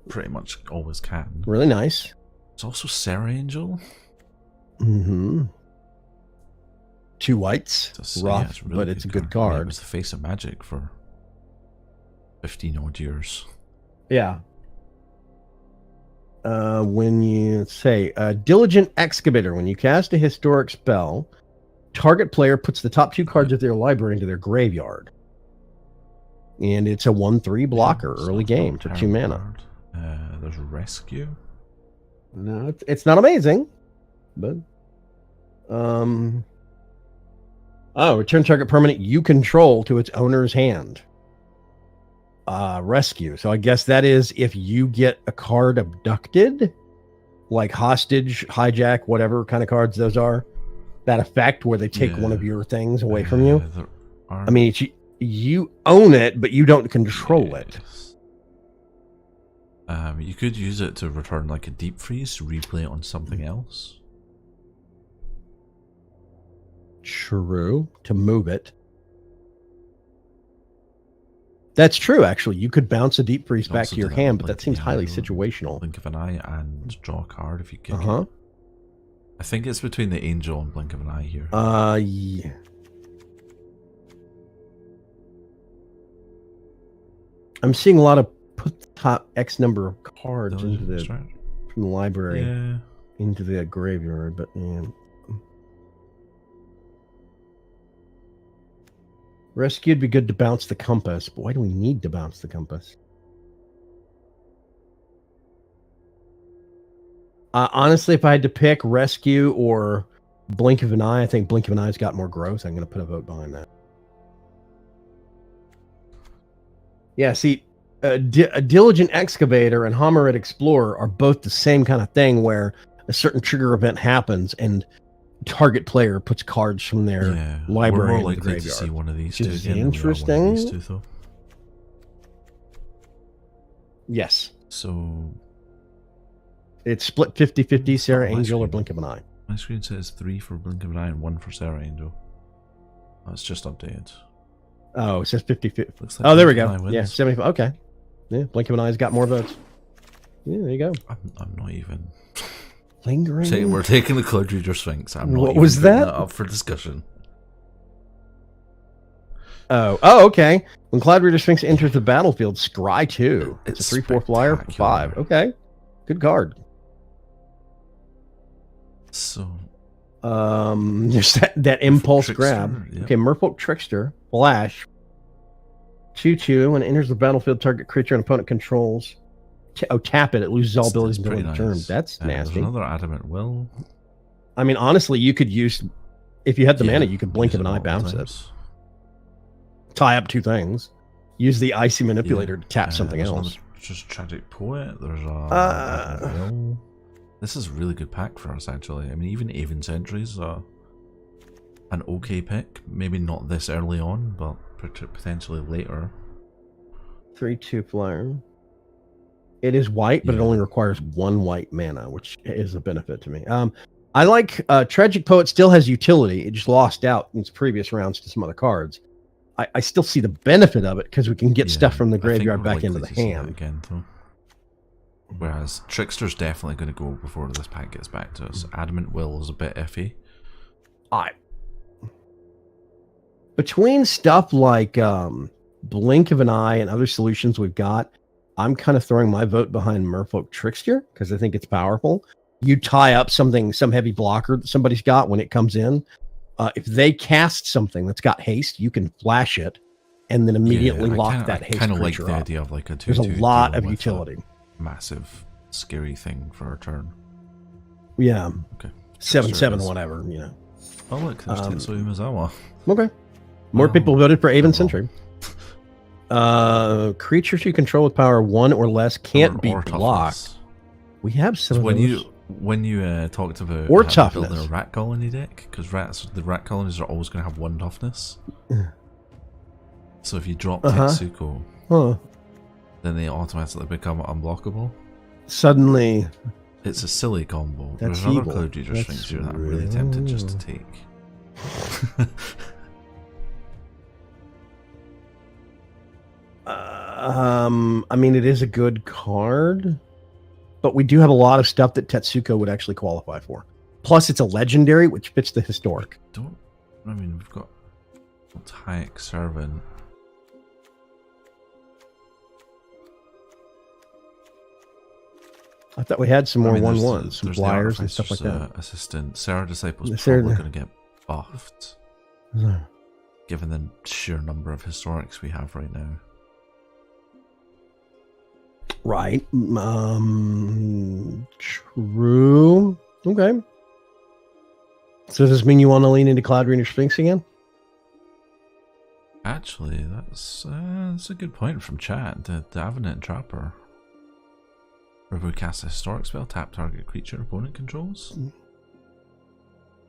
pretty much always can. Really nice. It's also Serra Angel. 2 whites, rough, really, but it's a good card. Yeah, it was the face of Magic for 15 odd years. Yeah. When you say Diligent Excavator, when you cast a historic spell, target player puts the top 2 cards of their library into their graveyard. And it's a 1/3 blocker, early game for 2 mana. There's rescue. No, it's not amazing, but return target permanent you control to its owner's hand. Rescue. So I guess that is if you get a card abducted, like hostage, hijack, whatever kind of cards those are, that effect where they take one of your things away from you. I mean, you own it, but you don't control it. You could use it to return like a deep freeze to replay it on something else. True. To move it. That's true, actually. You could bounce a deep freeze back to your hand, but that seems highly situational. Blink of an eye and draw a card if you kick it. I think it's between the Angel and Blink of an Eye here. Yeah. I'm seeing a lot of put the top X number of cards into the from the library into the graveyard, but yeah. Rescue'd be good to bounce the compass, but why do we need to bounce the compass? Honestly, if I had to pick Rescue or Blink of an Eye, I think Blink of an Eye's got more growth. I'm going to put a vote behind that. Yeah, see, a Diligent Excavator and Homerid Explorer are both the same kind of thing where a certain trigger event happens and target player puts cards from their library we're more in the likely graveyard. to see one of these two. Which is interesting. These two, though. Yes. So it's split 50-50, Sarah Angel or Blink of an Eye. My screen says 3 for Blink of an Eye and 1 for Sarah Angel. That's just updated. Oh, it says 50-50. Like oh, there we go. Yeah, 75. Okay. Yeah, Blink of an Eye's got more votes. Yeah, there you go. I'm not even... Lingering. We're taking the Cloud Reader Sphinx. I'm not what even was that? Up for discussion. Oh, okay. When Cloud Reader Sphinx enters the battlefield, scry 2. It's a 3/4 flyer for 5. Okay. Good card. So there's that impulse Trickster, grab. Yep. Okay, Merfolk Trickster, flash. 2/2. When it enters the battlefield, target creature an opponent controls. Tap it. It loses all abilities until end of turn. That's nasty. There's another Adamant Will. I mean, honestly, you could use, if you had the mana, you could Blink of an Eye, bounce it. Tie up 2 things. Use the Icy Manipulator to tap something else. Just Tragic Poet. There's a Will. This is a really good pack for us, actually. I mean, even Aven Sentry's an okay pick. Maybe not this early on, but potentially later. 3/2 flyer. It is white, but it only requires 1 white mana, which is a benefit to me. I like Tragic Poet still has utility. It just lost out in its previous rounds to some other cards. I still see the benefit of it because we can get stuff from the graveyard back into the hand. Again, though. Whereas Trickster's definitely going to go before this pack gets back to us. Adamant Will is a bit iffy. Between stuff like Blink of an Eye and other solutions we've got, I'm kind of throwing my vote behind Merfolk Trickster because I think it's powerful. You tie up some heavy blocker that somebody's got when it comes in. If they cast something that's got haste, you can flash it and then immediately lock that haste creature up. I kind of like the idea of like a 2/2. There's a lot of utility. Massive, scary thing for a turn. Yeah. Okay. 7/7, whatever, you know. Oh look, there's Tetsuya Mizawa. Okay. More people voted for Aven Sentry. Creatures you control with power 1 or less can't be blocked. We have some of those. When you talked about building a rat colony deck, because the rat colonies are always going to have 1 toughness. So if you drop Tetsuko, then they automatically become unblockable. Suddenly, it's a silly combo. There's another Cloud Reader Sphinx here that I'm really tempted just to take. I mean, it is a good card, but we do have a lot of stuff that Tetsuko would actually qualify for. Plus, it's a legendary, which fits the historic. We've got Voltaic Servant. I thought we had some more 1/1s, some flyers and stuff like that. Assistant Serra Disciple's probably going to get buffed, given the sheer number of historics we have right now. Right. True. Okay. So does this mean you want to lean into Cloud Reader Sphinx again? Actually, that's a good point from chat. The Avenant Trapper. Where we cast a historic spell, tap target creature opponent controls.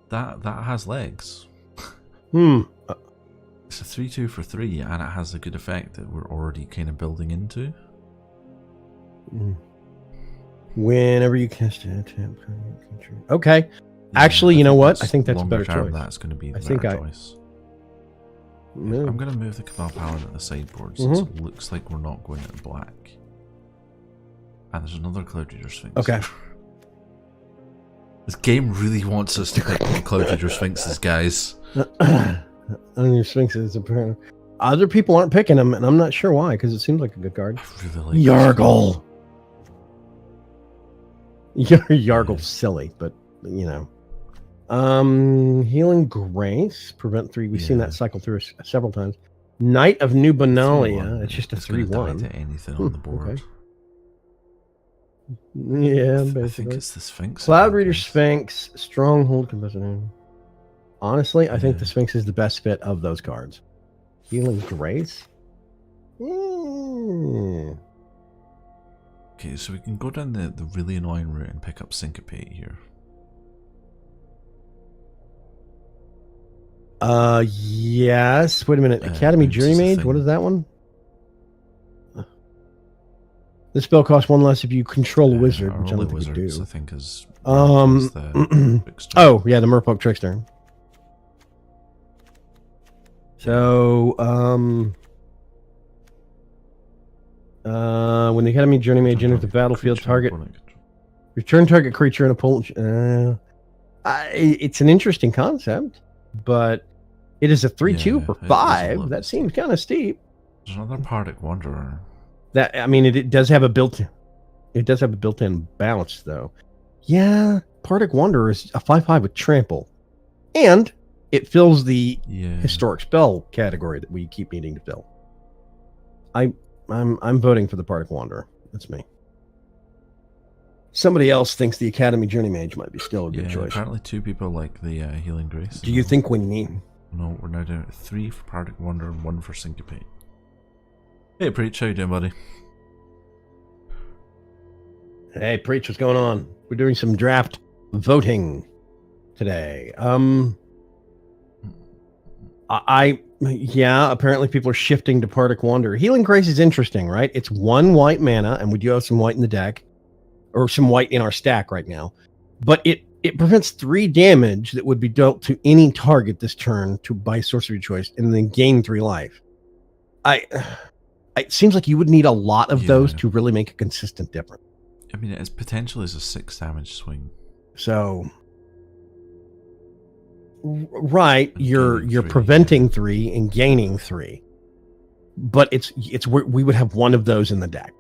That has legs. It's a 3/2 for 3, and it has a good effect that we're already kind of building into. Whenever you cast a tap target creature. Okay. Yeah, actually, you know what? I think that's a better choice. That's going to be the better choice. I'm going to move the Cabal Paladin at the sideboard since it looks like we're not going to black. And there's another Cloud Reader Sphinx. Okay. This game really wants us to pick Cloud Reader Sphinxes, guys. Your Sphinxes, apparently. Other people aren't picking them, and I'm not sure why, because it seems like a good card. I really like Yargle. Yargle's silly, but you know. Healing Grace, prevent 3. We've seen that cycle through several times. Knight of New Benalia. It's just a 3/1. To anything on the board. Okay. Yeah, basically. I think it's the Sphinx. Cloud Reader Sphinx, Stronghold Competitor. Honestly, I think the Sphinx is the best fit of those cards. Healing Grace? Okay, so we can go down the really annoying route and pick up Syncopate here. Yes. Wait a minute. Academy Jury Mage? What is that one? This spell costs 1 less if you control a wizard, which I don't think you do. I think is oh, yeah, the Merfolk Trickster. So, when the Academy Journey Mage enters the battlefield, return target creature and opponent. It's an interesting concept, but it is a 3/2 for 5. That seems kind of steep. There's another Pardic Wanderer. That, I mean, it does have a built-in. It does have a built-in bounce, though. Yeah, Pardic Wanderer is a 5/5 with trample, and it fills the historic spell category that we keep needing to fill. I'm voting for the Pardic Wanderer. That's me. Somebody else thinks the Academy Journey Mage might be still a good choice. Apparently 2 people like the Healing Grace. Do you think we need? No, we're now down to 3 for Pardic Wanderer and 1 for Syncopate. Hey Preach, how you doing, buddy? Hey Preach, what's going on? We're doing some draft voting today. Apparently people are shifting to Pardic Wanderer. Healing Grace is interesting, right? It's 1 white mana, and we do have some white in the deck, or some white in our stack right now. But it prevents 3 damage that would be dealt to any target this turn by sorcery choice, and then gain 3 life. It seems like you would need a lot of those to really make a consistent difference. I mean, its potential is a 6 damage swing. So, right, you're preventing 3 and gaining 3, but it's we would have 1 of those in the deck.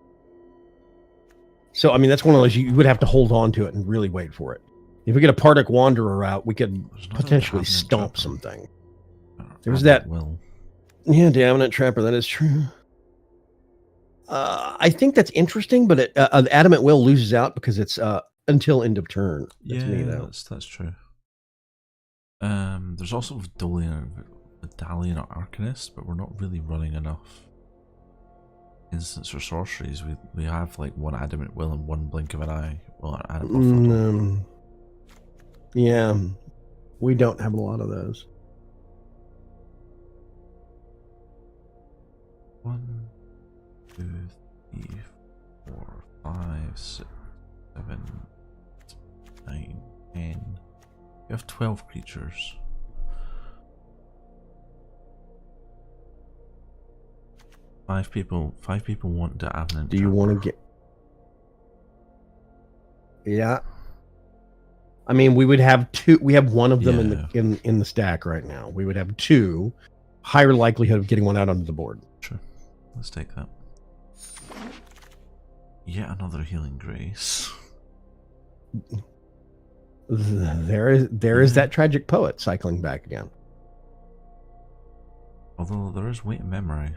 So, I mean, that's one of those you would have to hold on to it and really wait for it. If we get a Pardic Wanderer out, we could potentially stomp something. There's that. Yeah, the Adamant Trapper. That is true. I think that's interesting, but the Adamant Will loses out because it's until end of turn. That's me, though. That's true. There's also Medallion Arcanist, but we're not really running enough instants or sorceries. We have like 1 Adamant Will and 1 Blink of an Eye. Well, yeah, we don't have a lot of those. 1, 2, 3, 4, 5, 6, 7, 9, 10. You have 12 creatures. Five people want to Adamant. Do you want to get? Yeah. I mean, we would have 2. We have 1 of them in the stack right now. We would have 2. Higher likelihood of getting 1 out onto the board. Sure. Let's take that. Yet another Healing Grace. There is that Tragic Poet cycling back again. Although there is Weight of Memory.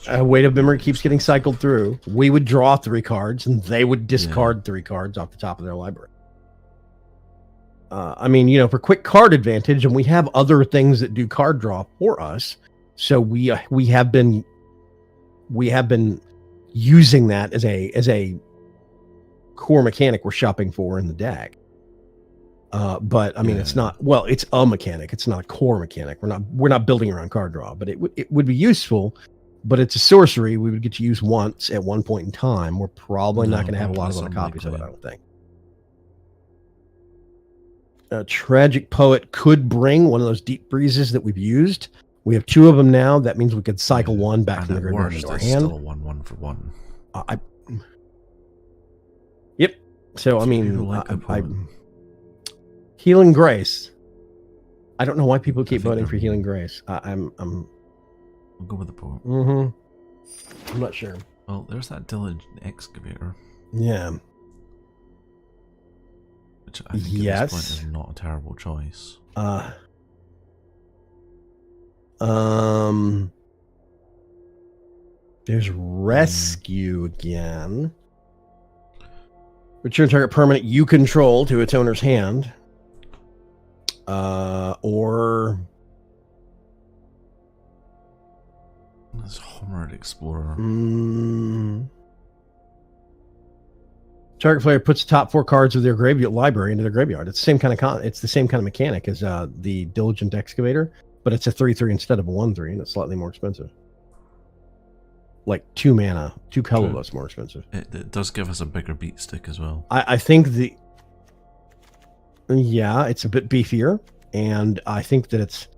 Weight of Memory keeps getting cycled through. We would draw 3 cards, and they would discard 3 cards off the top of their library. I mean, you know, for quick card advantage, and we have other things that do card draw for us. So we have been using that as a core mechanic we're shopping for in the deck. But I mean, it's not, well, it's a mechanic. It's not a core mechanic. We're not building around card draw, but it would be useful. But it's a sorcery we would get to use once at one point in time. We're probably not going to have a lot of other copies of it, I don't think. A Tragic Poet could bring one of those deep breezes that we've used. We have 2 of them now. That means we could cycle 1 back from the graveyard into our hand. Still a 1/1 for 1. Yep. So I mean, Healing Grace. I don't know why people keep voting for Healing Grace. I'll go with the poet. I'm not sure. Well, there's that Diligent Excavator. Yeah. Which I think at this point is not a terrible choice. There's Rescue again. Return target permanent you control to its owner's hand. Or this Homered Explorer. Target player puts the top 4 cards of their graveyard library into their graveyard. It's the same kind of it's the same kind of mechanic as the Diligent Excavator, but it's a 3/3 instead of a 1/3, and it's slightly more expensive. Like 2 mana, 2 colorless more expensive. It does give us a bigger beat stick as well. I think it's a bit beefier, and I think that it's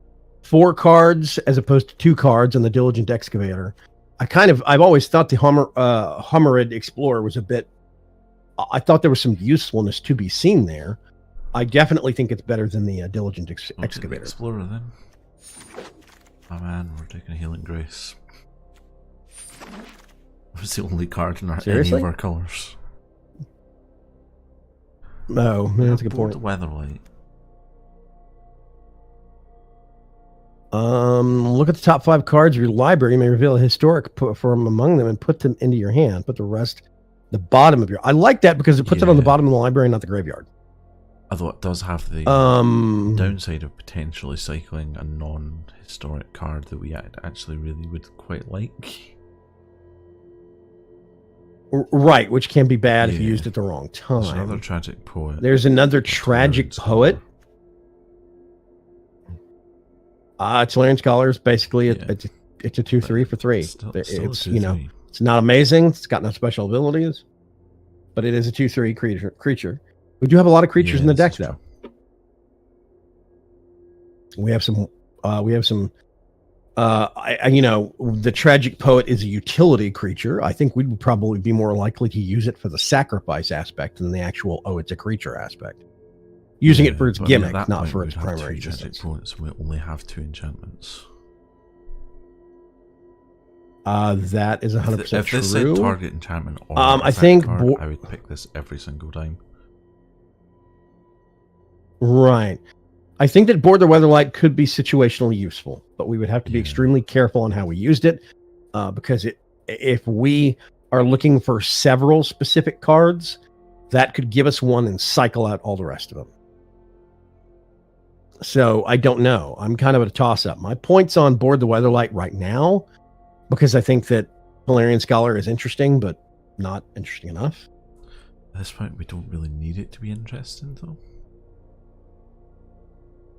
4 cards as opposed to 2 cards on the Diligent Excavator. I've always thought the Homered Explorer was a bit. I thought there was some usefulness to be seen there. I definitely think it's better than the Diligent Excavator. Explorer then. Oh man, we're taking a Healing Grace. It's the only card in any of our colors. No, that's a good point. The Weatherlight. Look at the top 5 cards of your library. You may reveal a historic from among them and put them into your hand. Put the rest the bottom of your. I like that because it puts it on the bottom of the library, not the graveyard. Although it does have the downside of potentially cycling a non-historic card that we actually really would quite like. Right, which can be bad if you used it the wrong time. There's another Tragic Poet. There's another Tragic Poet. Tolarian Scholars, basically, it's a 2/3 for 3. It's you know, it's not amazing. It's got no special abilities, but it is a 2/3 creature. We do have a lot of creatures in the deck, though. We have some. You know, the Tragic Poet is a utility creature. I think we'd probably be more likely to use it for the sacrifice aspect than the actual it's a creature aspect. Using it for its gimmick, not for its primary existence. Poets, we only have 2 enchantments. That is 100% true. If this said target enchantment or I think card, I would pick this every single time. Right. I think that Board the Weatherlight could be situationally useful, but we would have to be extremely careful on how we used it, because if we are looking for several specific cards, that could give us one and cycle out all the rest of them. So I don't know. I'm kind of at a toss-up. My point's on Board the Weatherlight right now, because I think that Tolarian Scholar is interesting, but not interesting enough. At this point, we don't really need it to be interesting, though.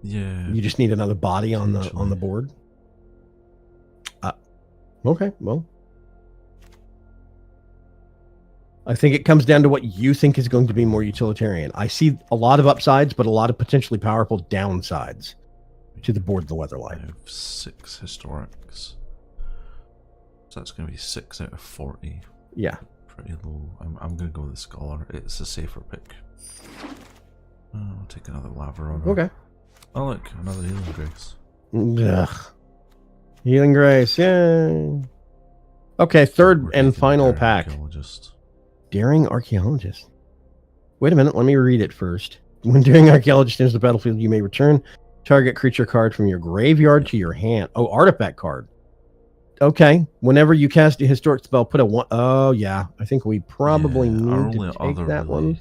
Yeah. You just need another body on the board. Okay, well. I think it comes down to what you think is going to be more utilitarian. I see a lot of upsides, but a lot of potentially powerful downsides to the Board of the Weatherlight. I have 6 historics. So that's going to be 6 out of 40. Yeah. Pretty low. I'm going to go with the Scholar. It's a safer pick. I'll take another Lava Runner. Okay. Oh look, another Healing Grace. Ugh. Healing Grace, yay. Okay, third and final pack. Daring Archaeologist. Wait a minute, let me read it first. When Daring Archaeologist enters the battlefield, you may return target creature card from your graveyard to your hand. Oh, artifact card. Okay. Whenever you cast a historic spell, put a 1. Oh, yeah. I think we probably Yeah, our need only to take other that really- one.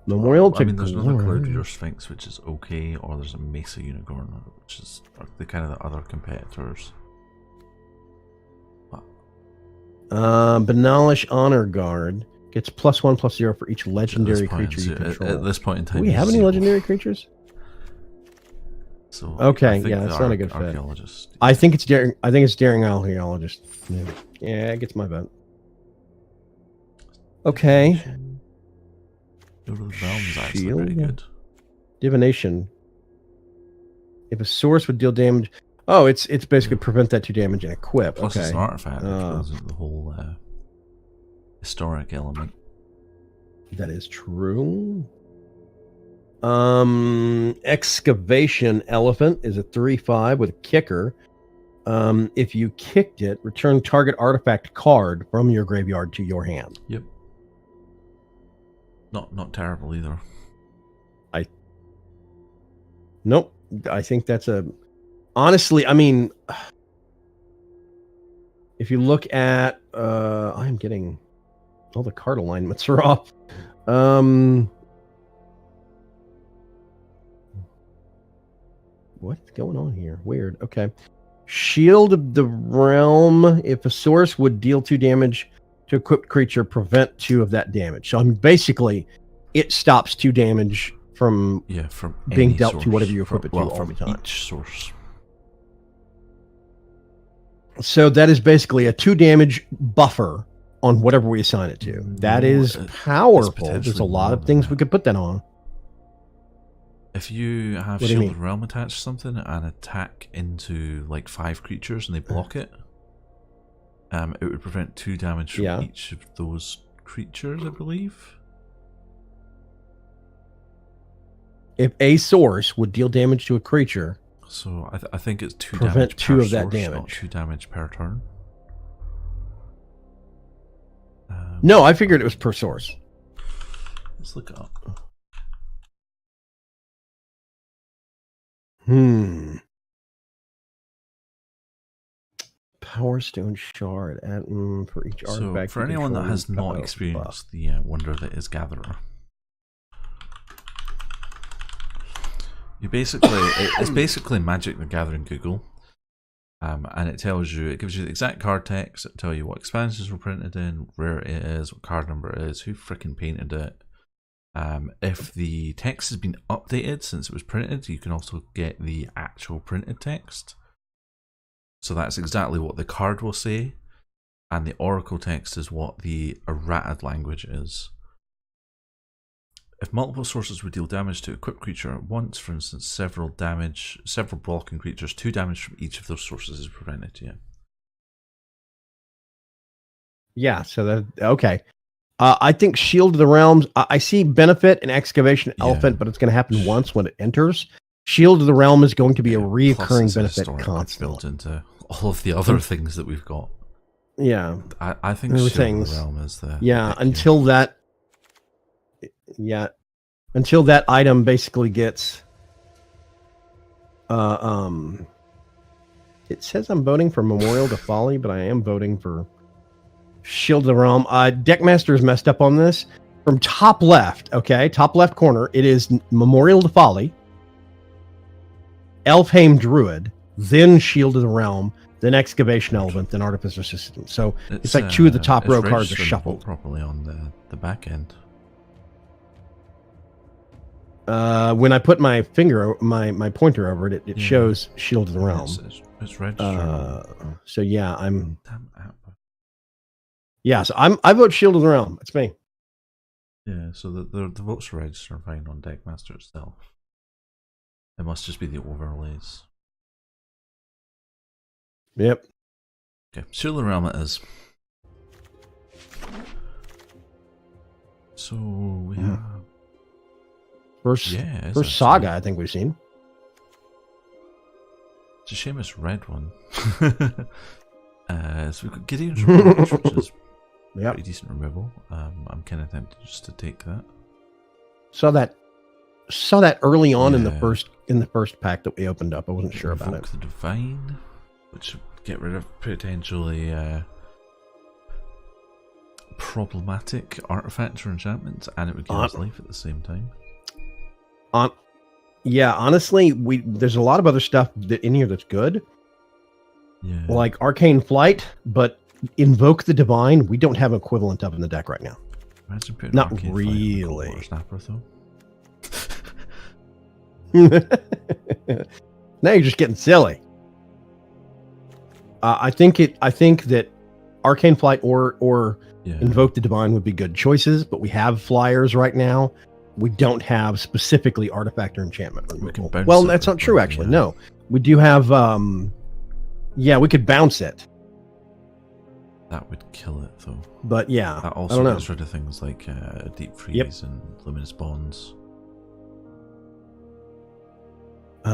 Memorial to I mean, there's another Cloud Glor. Reader Sphinx, which is okay, or there's a Mesa Unicorn, which is the kind of the other competitors. Banalish Honor Guard gets +1/+0 for each legendary creature you control. At this point in time, Do we have any 0. legendary creatures? So Okay, I think yeah, the that's not a good fit. archaeologist. I think it's daring. I think it's daring archaeologist. Yeah, it gets my vote. Okay. Go to the realms is actually Shield. pretty good. Divination. If a source would deal damage, oh, it's basically prevent that 2 damage and equip. Plus Okay. it's an artifact, which goes into the whole historic element. That is true. Excavation Elephant is a 3/5 with a kicker. If you kicked it, return target artifact card from your graveyard to your hand. Yep. Not terrible either. Nope. I think that's a. Honestly, I mean, if you look at, I'm getting all the card alignments are off. What's going on here? Weird. Okay. Shield of the Realm. If a source would deal 2 damage to equipped creature, prevent 2 of that damage. So I mean, basically, it stops 2 damage from from being any dealt source. to whatever you equip it to all from the time. each source. So that is basically a 2 damage buffer on whatever we assign it to. That is powerful. There's a potentially lot more of than things that. we could put that on. If you have What do you Shield of mean? Realm attached to something and attack into like 5 creatures and they block it, it would prevent 2 damage from Yeah. each of those creatures, I believe. If a source would deal damage to a creature, So I think it's 2 Prevent damage 2 per of that source, not damage. 2 damage per turn. no, I figured it was per source. Let's look it up. Power Stone Shard at for each So artifact. for you anyone that control, has you not buff. experienced the wonder that is Gatherer, you basically it's basically Magic the Gathering Google, and it tells you, it gives you the exact card text, it tells you what expansions were printed in, where it is, what card number it is, who freaking painted it. If the text has been updated since it was printed, you can also get the actual printed text. So that's exactly what the card will say, and the oracle text is what the errated language is. If multiple sources would deal damage to equipped creature at once, for instance, several blocking creatures, 2 damage from each of those sources is prevented. Yeah. Yeah, so that okay. I think Shield of the Realms. I see benefit in Excavation Elephant, but it's going to happen once when it enters. Shield of the Realm is going to be a Plus reoccurring it's a benefit historic built constantly. into all of the other things that we've got. Yeah, I think Other Shield of things. the Realm is the yeah. pick here. Until that item basically gets. It says I'm voting for Memorial to Folly, but I am voting for Shield of the Realm. Deckmaster is messed up on this. From top left, okay, top left corner, it is Memorial to Folly, Elfheim Druid, then Shield of the Realm, then Excavation Elephant, then Artificer System. So it's like 2 of the top it's row cards are registering the vote shuffled. properly on the back end. When I put my finger, my pointer over it, it Yeah. shows Shield of the Realm. It's registered. So yeah, Damn app. I vote Shield of the Realm. It's me. Yeah, so the votes are registered fine on Deckmaster itself. It must just be the overlays. Yep. Okay, Shield of the Realm it is. So we Yeah. have First it's first actually- saga I think we've seen. It's a shame it's red one. So we've got Gideon's Reproach, which is Yep. pretty decent removal. I'm kind of tempted just to take that. Saw that early on in Yeah. the first pack that we opened up. I wasn't sure about Invoke it. the Divine, which get rid of potentially problematic artifacts or enchantments, and it would give us life at the same time. Yeah, honestly, there's a lot of other stuff in here that's good. Yeah. Like Arcane Flight, but Invoke the Divine, we don't have an equivalent of in the deck right now. Imagine putting Not Arcane really. Flight on Snapper, though. Now you're just getting silly. I think that Arcane Flight or Invoke the Divine would be good choices, but we have flyers right now. We don't have specifically artifact or enchantment removal. Well, that's not true, actually. Yeah. No, we do have. We could bounce it. That would kill it, though. But yeah, that also gets rid of things like Deep Freeze and Luminous Bonds.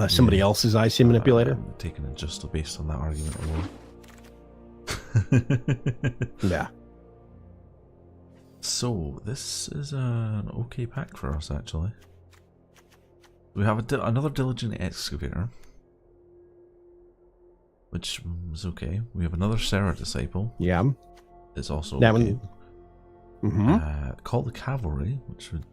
Somebody else's IC manipulator. I'm taking it just based on that argument alone. Yeah. So this is an okay pack for us, actually. We have another Diligent Excavator, which is okay. We have another Serra Disciple. Yeah, it's also that okay. One. Mm-hmm. Call the Cavalry, which would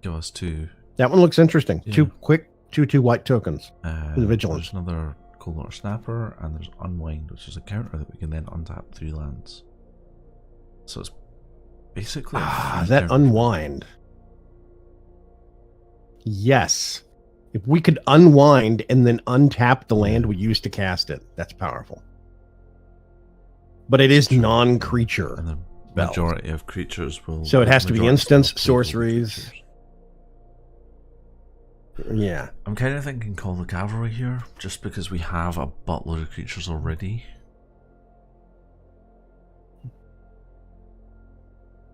give us 2. That one looks interesting. Yeah. 2 quick 2/2 white tokens. The Vigilance. There's another Coldwater Snapper, and there's Unwind, which is a counter that we can then untap 3 lands. So it's basically that Unwind. Yes. If we could unwind and then untap the land we used to cast it, that's powerful. But it is non-creature. And the majority of creatures will... So it has to be instants, sorceries. Yeah. I'm kind of thinking Call the Cavalry here, just because we have a buttload of creatures already.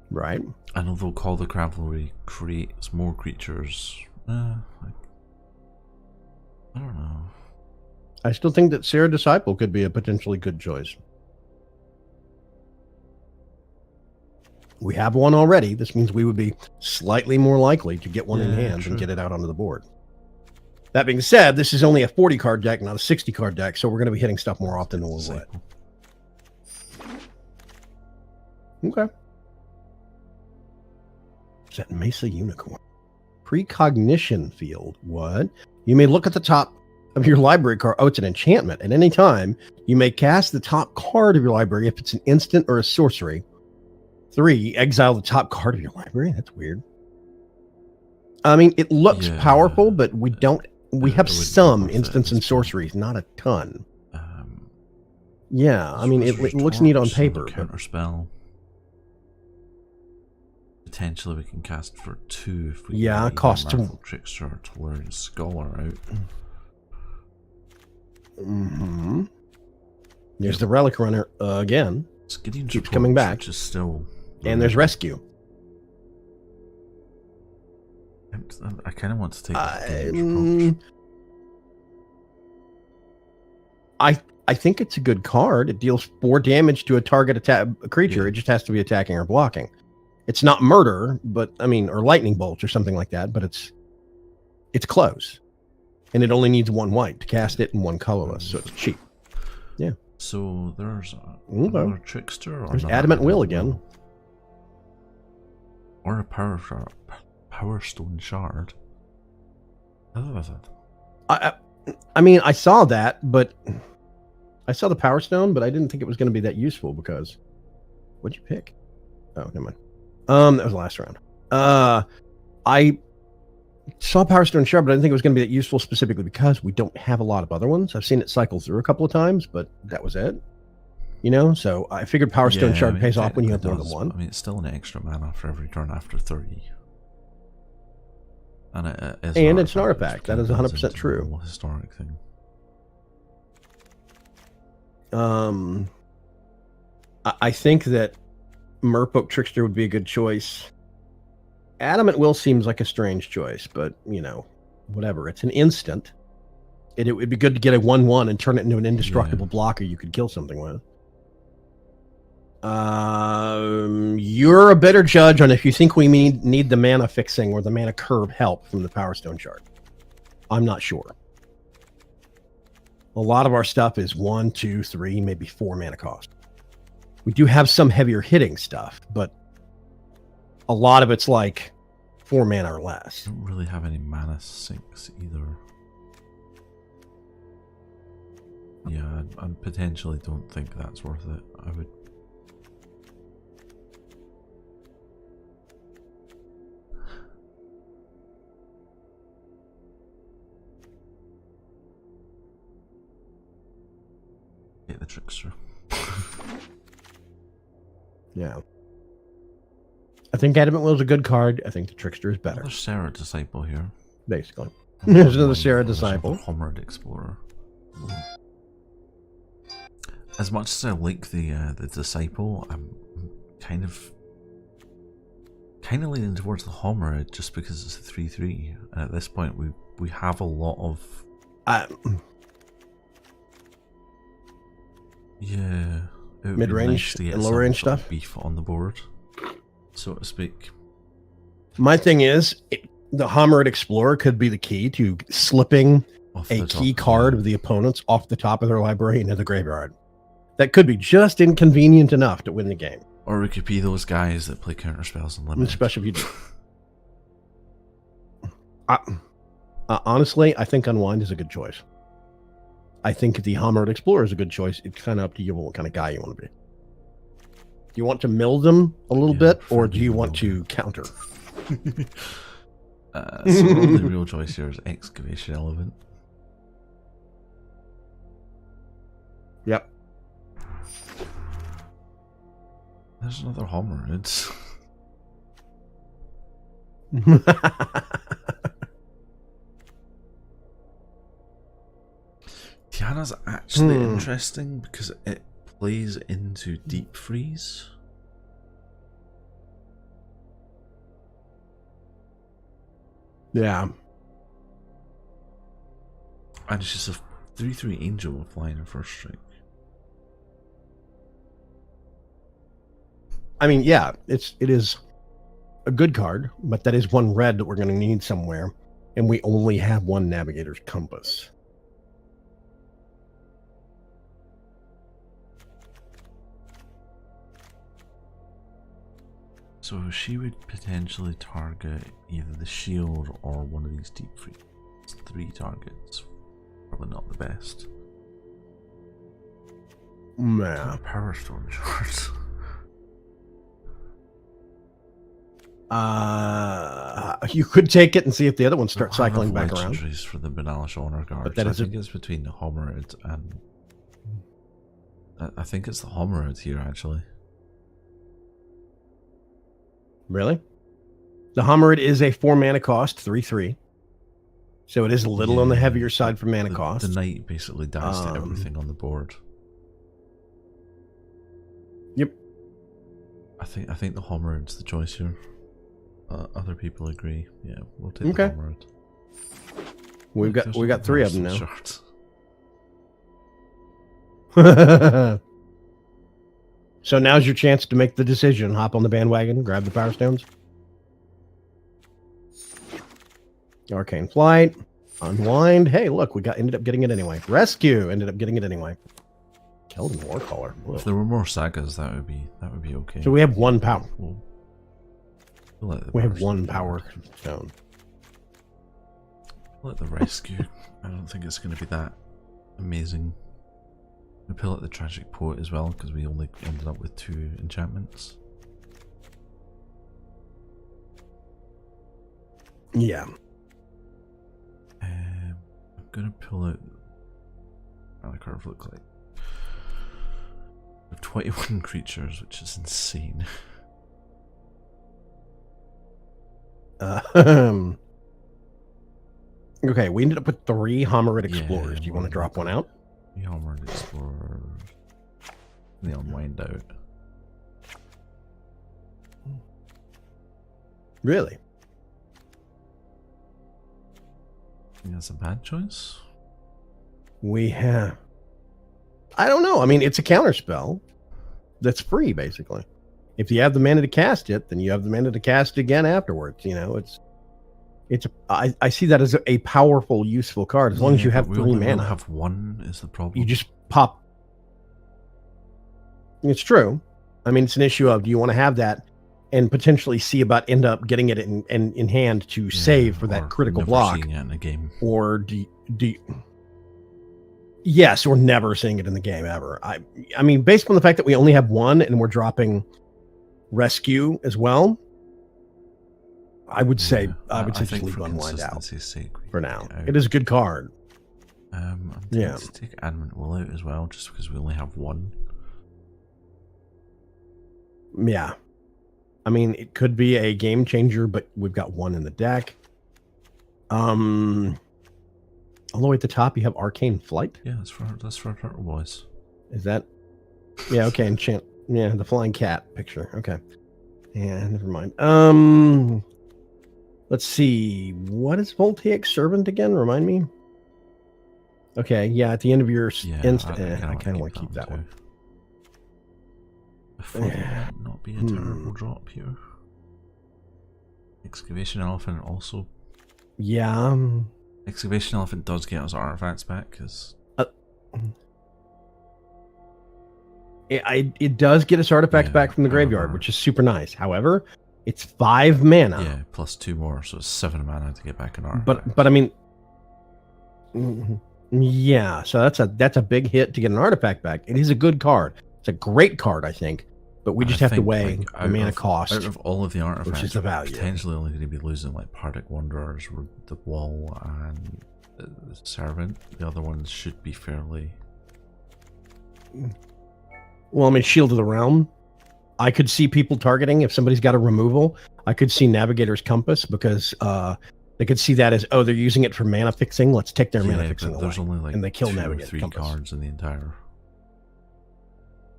Right. And although Call the Cavalry creates more creatures, I don't know. I still think that Serra Disciple could be a potentially good choice. We have one already. This means we would be slightly more likely to get one in hand and get it out onto the board. That being said, this is only a 40-card deck, not a 60-card deck, so we're going to be hitting stuff more often than we'll let. Okay. Is that Mesa Unicorn? Precognition Field. What? You may look at the top of your library card. Oh, it's an enchantment. At any time, you may cast the top card of your library if it's an instant or a sorcery. 3, exile the top card of your library. That's weird. I mean, it looks powerful, but we don't. We have some instants and sorceries, not a ton. Yeah, I mean, it looks neat on paper. Counter spell. Potentially, we can cast for 2 if we can cost 2. Trickster to learn Scholar out. Mm-hmm. There's the Relic Runner again. Keeps coming back. Which is still. And there's Rescue. I kind of want to take the I think it's a good card. It deals 4 damage to a target creature. It just has to be attacking or blocking. It's not murder, but I mean, or lightning bolts or something like that. But it's close, and it only needs 1 white to cast it and 1 colorless, so it's cheap. Yeah. So there's another Trickster. There's Adamant Will again. Or a Power Stone Shard. I mean, I saw that, but I saw the Power Stone, but I didn't think it was going to be that useful because what'd you pick? Oh, never mind. That was the last round. I saw Power Stone Shard, but I didn't think it was going to be that useful specifically because we don't have a lot of other ones. I've seen it cycle through a couple of times, but that was it. You know, so I figured Power Stone Shard pays off when you have more than 1. I mean, it's still an extra mana for every turn after 30. And it's an artifact. That is 100% true. Historic thing. I think that Merfolk Trickster would be a good choice. Adamant Will seems like a strange choice, but, you know, whatever. It's an instant. It would be good to get a 1/1 and turn it into an indestructible blocker you could kill something with. You're a better judge on if you think we need the mana fixing or the mana curve help from the Power Stone Shard. I'm not sure. A lot of our stuff is 1, 2, 3, maybe 4 mana cost. We do have some heavier hitting stuff, but a lot of it's like 4 mana or less. I don't really have any mana sinks either. Yeah, I potentially don't think that's worth it. I would. Get the Trickster. Yeah. I think Adamant Will is a good card. I think the Trickster is better, Another Serra Disciple here. basically. There's another Serra Disciple. Homered Explorer. As much as I like the Disciple, I'm kind of leaning towards the Homerid just because it's a 3/3, and at this point we have a lot of yeah, it would be mid-range nice to get and some low-range sort of stuff. beef on the board, so to speak. My thing is, the Homerid Explorer could be the key to slipping Off a the top, key card yeah. of the opponents off the top of their library into the graveyard. That could be just inconvenient enough to win the game. Or it could be those guys that play counter spells and limited. Especially if you do. Honestly, I think Unwind is a good choice. I think the Homerid Explorer is a good choice. It's kind of up to you what kind of guy you want to be. Do you want to mill them a little Yeah, bit, or do you preferably want to mill counter? So the only real choice here is Excavation Element. Yep. There's another Homerid. Tiana's actually interesting because it plays into Deep Freeze. Yeah. And it's just a 3/3 Angel with flying in first strike. I mean, yeah, it is a good card, but that is one red that we're going to need somewhere, and we only have one Navigator's Compass. So she would potentially target either the shield or one of these Deep Freeze. It's 3 targets. Probably not the best. Yeah. Power Storm short. You could take it and see if the other ones start cycling back around. Legendaries for the Benalish Honor Guard. But that I is a- think it's between the Homerid and I think it's the Homerid here actually. Really? The Homerid is a 4 mana cost, 3/3. So it is a little on the Yeah, heavier side for mana cost. The knight basically dies to everything on the board. Yep. I think the Homerid's the choice here. Other people agree. Yeah, we'll take Okay. the Homerid. We got 3 of them now. Short. So now's your chance to make the decision. Hop on the bandwagon, grab the Power Stones. Arcane Flight, Unwind. Hey, look, we ended up getting it anyway. Rescue ended up getting it anyway. Keldon Warcaller. Whoa. If there were more sagas, that would be okay. So we have one power. We'll let the We have person one do it. Power Stone. Let the rescue. I don't think it's going to be that amazing. We pull out the Tragic Poet as well because we only ended up with 2 enchantments. Yeah. I'm going to pull out. How the curve look like? We have 21 creatures, which is insane. Okay, we ended up with 3 Homerid Yeah, Explorers. Do you want to drop one out? The Homerid Explorer. The Unwind out. Really? I think that's a bad choice. We have. I don't know. I mean, it's a counter spell that's free, basically. If you have the mana to cast it, then you have the mana to cast it again afterwards. You know, I see that as a powerful, useful card. As long as you have we 3 only mana, have 1 is the problem. you just pop. It's true. I mean, it's an issue of, do you want to have that and potentially see about end up getting it in hand to save for that critical never block, seeing it in a game. or yes, or never seeing it in the game ever. I mean, based on the fact that we only have 1 and we're dropping rescue as well, I would say just leave Unwind out for now. It is a good card. I'm tempted to take Adamant Will out as well, just because we only have 1. Yeah. I mean, it could be a game changer, but we've got 1 in the deck. All the way at the top, you have Arcane Flight. Yeah, that's for Turtle Boys. Is that? Yeah, okay. Enchant. Yeah, the flying cat picture. Okay. Yeah, never mind. Let's see. What is Voltaic Servant again? Remind me. Okay, yeah, at the end of your I kind of want to keep that one. Before might not be a terrible drop here. Excavation Elephant also. Yeah. Excavation Elephant does get us artifacts back, because it does get us artifacts back from the graveyard, which is super nice. However, it's 5 mana. Yeah, plus 2 more, so it's 7 mana to get back an artifact. But I mean, yeah. So that's a big hit to get an artifact back. It is a good card. It's a great card, I think. But we just have to weigh the mana cost. Out of all of the artifacts, which is the value. Potentially only going to be losing like Pardic Wanderers, the Wall, and the Servant. The other ones should be fairly. Well, I mean, Shield of the Realm. I could see people targeting if somebody's got a removal. I could see Navigator's Compass, because they could see that as, oh, they're using it for mana fixing. Let's take their mana fixing away. There's only like and they kill 2 or Navigator's 3 Compass. cards in the entire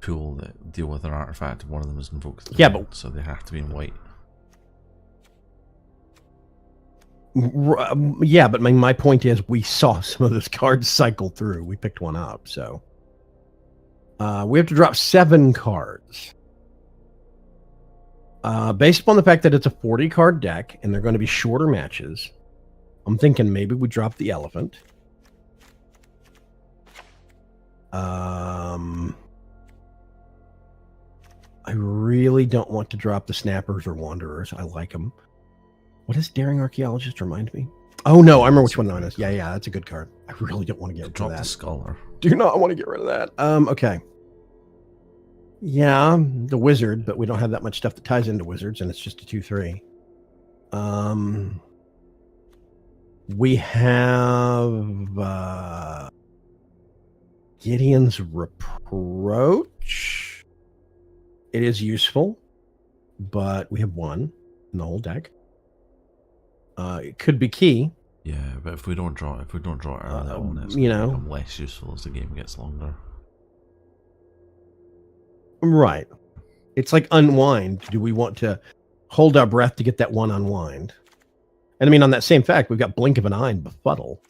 pool that deal with an artifact. One of them is invoked. So they have to be in white. Yeah, but my point is, we saw some of those cards cycle through. We picked one up, so we have to drop 7 cards. Based upon the fact that it's a 40-card deck and they're going to be shorter matches, I'm thinking maybe we drop the Elephant. I really don't want to drop the Snappers or Wanderers. I like them. What does Daring Archaeologist remind me? Oh, no, I remember which one that is. Yeah, that's a good card. I really don't want to get rid of that. Drop the Scholar. Do not want to get rid of that. Okay. Yeah, the Wizard, but we don't have that much stuff that ties into Wizards, and it's just a 2/3. We have Gideon's Reproach. It is useful, but we have 1 in the whole deck. It could be key. Yeah, but if we don't draw it early on, it's going to become less useful as the game gets longer. Right. It's like Unwind. Do we want to hold our breath to get that 1 Unwind? And I mean, on that same fact, we've got Blink of an Eye and Befuddle.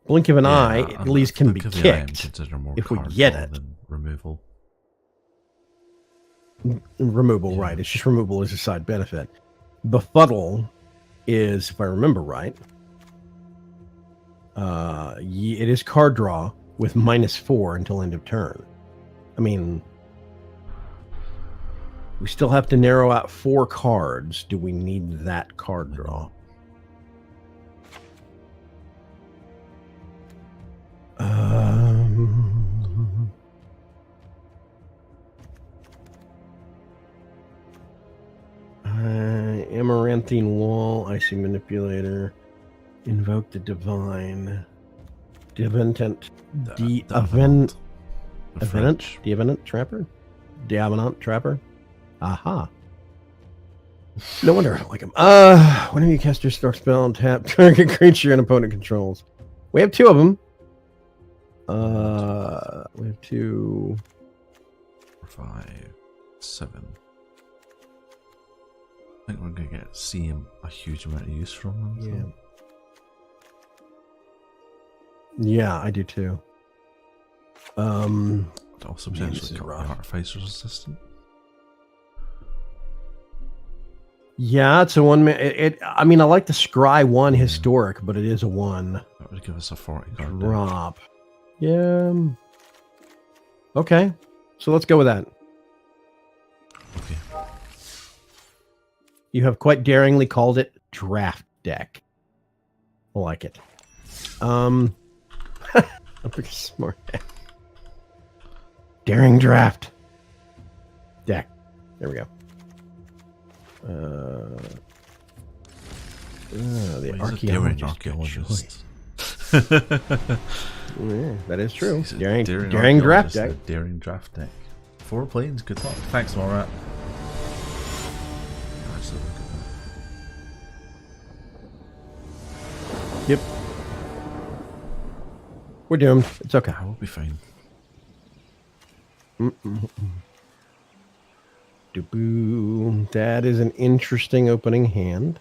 Blink of an Eye at least can be kicked if we get it. Removal. Removal, right. It's just removal as a side benefit. Befuddle is, if I remember right, it is card draw with -4 until end of turn. I mean, we still have to narrow out 4 cards. Do we need that card draw? Amaranthine Wall, Icy Manipulator, Invoke the Divine, Divenant Trapper? Diavenant Trapper? Aha. No wonder I don't like him. Whenever you cast your star spell and tap, target creature and opponent controls. We have 2 of them. We have 2. 4, 5, 7. I think we're going to see a huge amount of use from them. Yeah. Yeah, I do too. Also potentially got the Artificer's Assistant. Yeah, it's a one man. I mean, I like the Scry 1 historic, but it is a 1 That would give us a 40 card deck. drop. Yeah. Okay. So let's go with that. Okay. You have quite daringly called it draft deck. I like it. I'm pretty smart. Daring draft deck. There we go. The Well, he's a daring archaeologist. archaeologist. Yeah, that is true. He's a Daring archaeologist, draft deck. a daring draft deck. 4 planes, good luck. Thanks, Morat. Actually, look at Yep. We're doomed. It's okay. that. We'll be fine. Doo-boo. That is an interesting opening hand.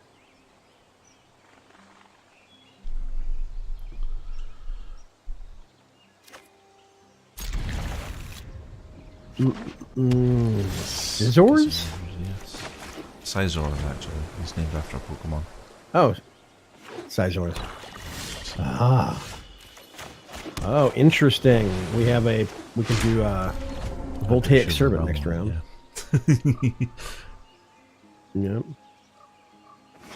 Scissors? Yes. Sizor, actually. He's named after a Pokemon. Oh, Scizors. Ah. Oh, interesting. We can do Voltaic Servant next round. Yeah. Yep.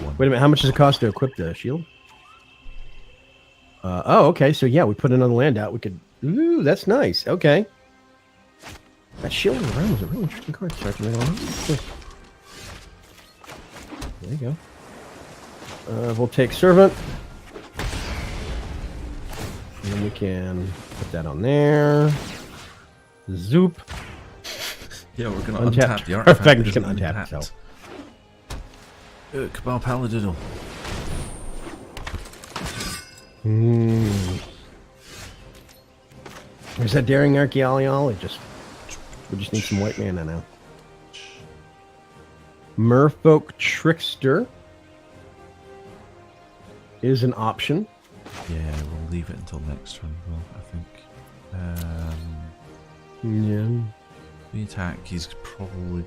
Wait a minute, how much does it cost to equip the shield? Oh, okay. So yeah, we put another land out. We could. Ooh, that's nice. Okay. That shield of the realm is a really interesting card. Start to make on. There you go. We'll take servant. And then we can put that on there. Zoop. Yeah, we're going to Untapped. untap the artifact. Perfect, that just isn't gonna untap untapped. itself. Cabal Paladiddle. Is that daring archaeologist? We just need some white mana now. Merfolk Trickster is an option. Yeah, we'll leave it until next round, well, I think. Yeah. The attack, he's probably...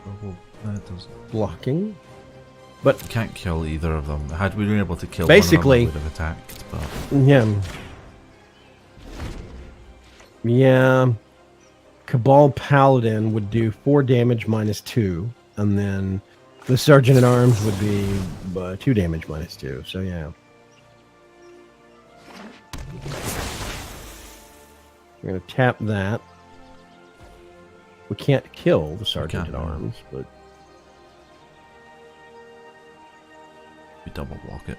Oh, well, that doesn't... Blocking. But You can't kill either of them. Had we been able to kill basically, one of them, we would have attacked, but... yeah. Yeah. Cabal Paladin would do 4 damage minus 2, and then the Sergeant at Arms would be 2 damage minus 2. So yeah. We're gonna tap that. We can't kill the Sergeant at Arms, but We double block it.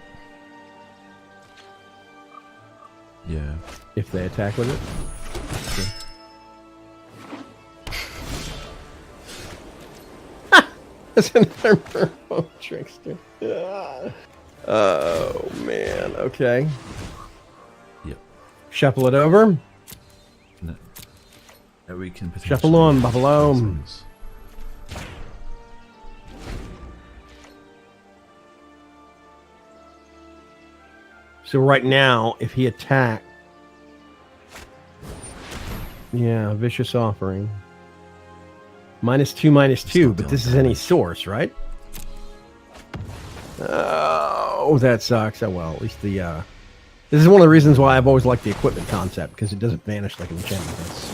Yeah. if they attack with it. That's another Merfolk Trickster. Oh man. Okay. Yep. Shuffle it over. No. We can potentially... Shuffle on, Buffalo. Things. So right now, if he attacked, yeah, Vicious Offering. -2, -2, but this is any source, right? Oh, that sucks. Oh well, at least the this is one of the reasons why I've always liked the equipment concept, because it doesn't vanish like an enchantment does.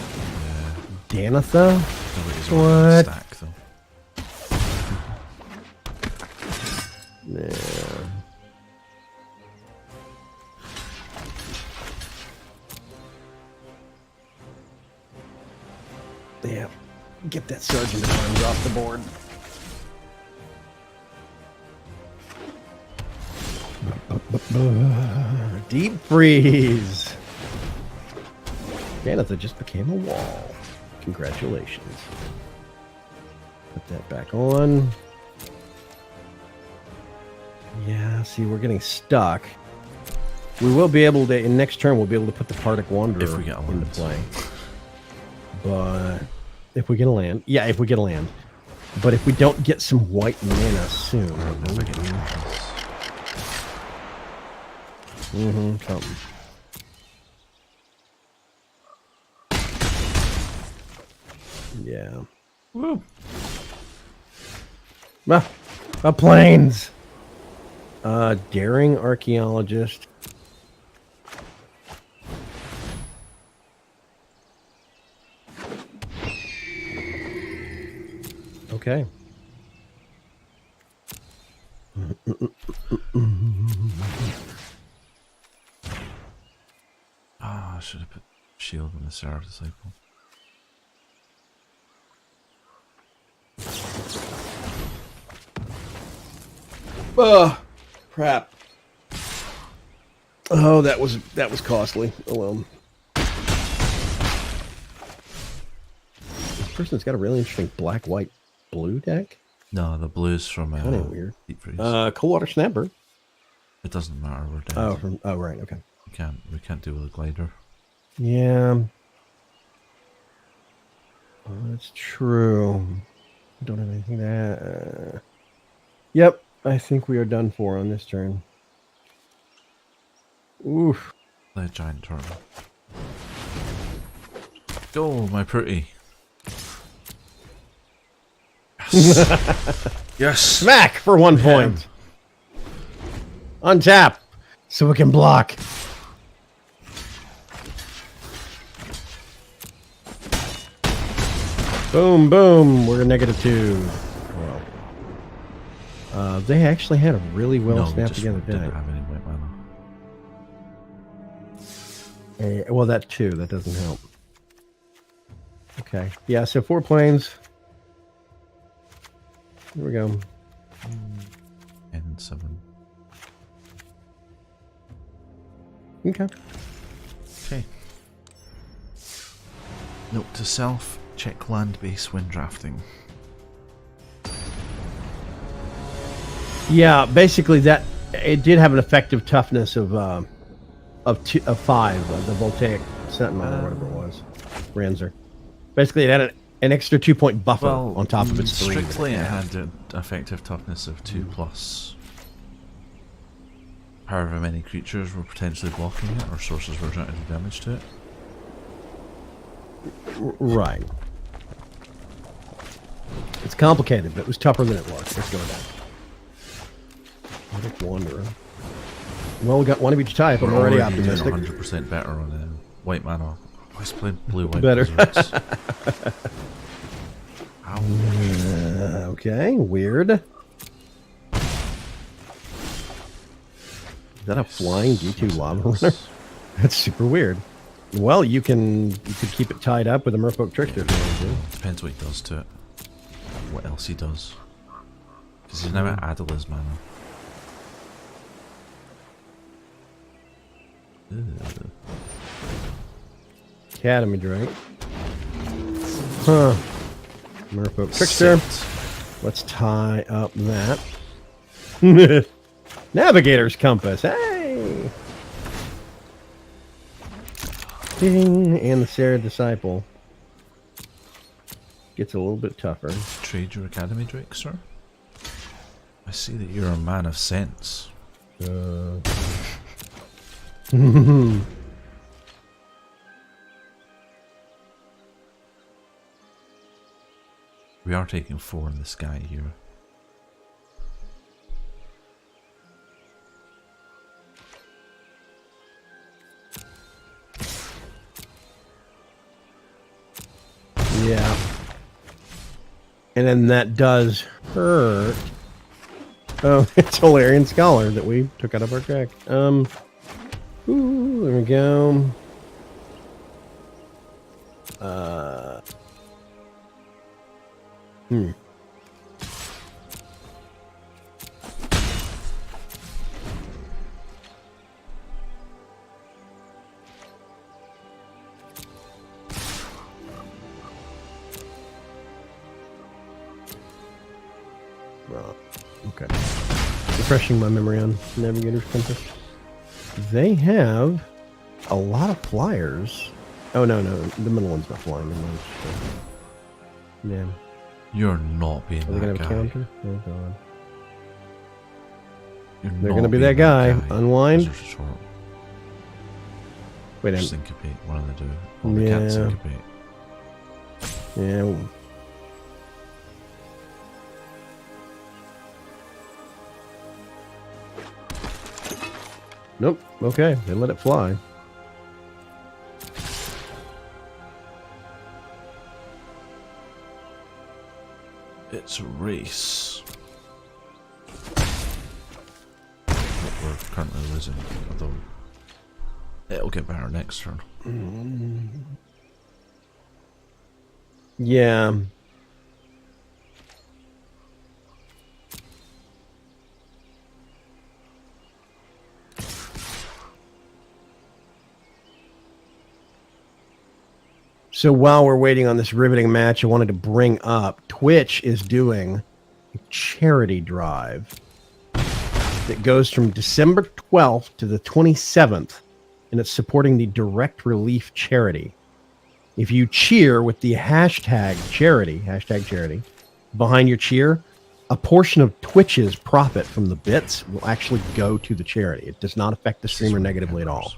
Danatha? Nobody's What? on the stack, though. Yeah. Yeah. Get that Sergeant at Arms off the board. Deep freeze. Danatha just became a wall. Congratulations. Put that back on. Yeah, see, we're getting stuck. We will be able to, in next turn, we'll be able to put the Partic Wanderer If we get a into land. play. But if we get a land, yeah, if we get a land. But if we don't get some white mana soon, Never get entrance. something. Yeah. Woo. Planes. Daring archaeologist. Okay. I should have put shield on the Seraph Disciple. Crap. Oh, that was costly. Oh well. This person's got a really interesting black, white, blue deck. No, the blue's from Kind of weird. Deep Freeze. Cold Water Snapper. It doesn't matter. We're dead. Right. Okay. We can't deal with a glider. Yeah. Oh, that's true. I don't have anything that. Yep. I think we are done for on this turn. Oof. The giant turtle. Go, my pretty. Yes. Yes. Smack for 1 point. Untap so we can block. Boom, boom. We're -2. Well, they actually had a really well snapped together didn't deck. have any white mana. Well, that too. That doesn't help. Okay. Yeah. So 4 planes. Here we go. And 7. Okay. Okay. Note to self: check land base when drafting. Yeah, basically that it did have an effective toughness of 5, the Voltaic Sentinel or whatever it was, Ranzer. Basically, it had an extra 2-point buffer on top of its 3. Strictly, it had an effective toughness of 2+. However many creatures were potentially blocking it, or sources were trying to do damage to it. Right. It's complicated, but it was tougher than it was. Let's go with that. Nordic Wanderer. Well, we got one of each type. I'm already optimistic. 100% better on white mana. Always played blue-white Better. wizards. Ow. Okay, weird. Is that a flying D2 lava runner? That's super weird. Well, you could keep it tied up with a Merfolk Trickster if you want to. Depends what he does to it. What else he does. Because he's now at Adela's mana. Ugh. Academy Drake. Huh. Merfolk Trickster. Let's tie up that. Navigator's Compass. Hey! Ding. And the Sarah Disciple. Gets a little bit tougher. Trade your Academy Drake, sir? I see that you're a man of sense. We are taking 4 in the sky here. Yeah. And then that does hurt. Oh, it's Hilarion Scholar that we took out of our deck. Ooh, there we go. Well, okay. Refreshing my memory on Navigator's Compass. They have a lot of flyers. Oh, no. The middle one's not flying. Yeah. You're not being Are they that going to guy. have a counter? Oh, God. You're They're not going to be being that guy. Unwind. Wizard's Retort. Wait, Syncopate, one of the two. Well, they can't Yeah. syncopate. Yeah. Nope. Okay, they let it fly. It's a race. What we're currently losing, although it'll get better next turn. Yeah. So while we're waiting on this riveting match, I wanted to bring up Twitch is doing a charity drive that goes from December 12th to the 27th, and it's supporting the Direct Relief Charity. If you cheer with the hashtag charity, behind your cheer, a portion of Twitch's profit from the bits will actually go to the charity. It does not affect the streamer negatively at all.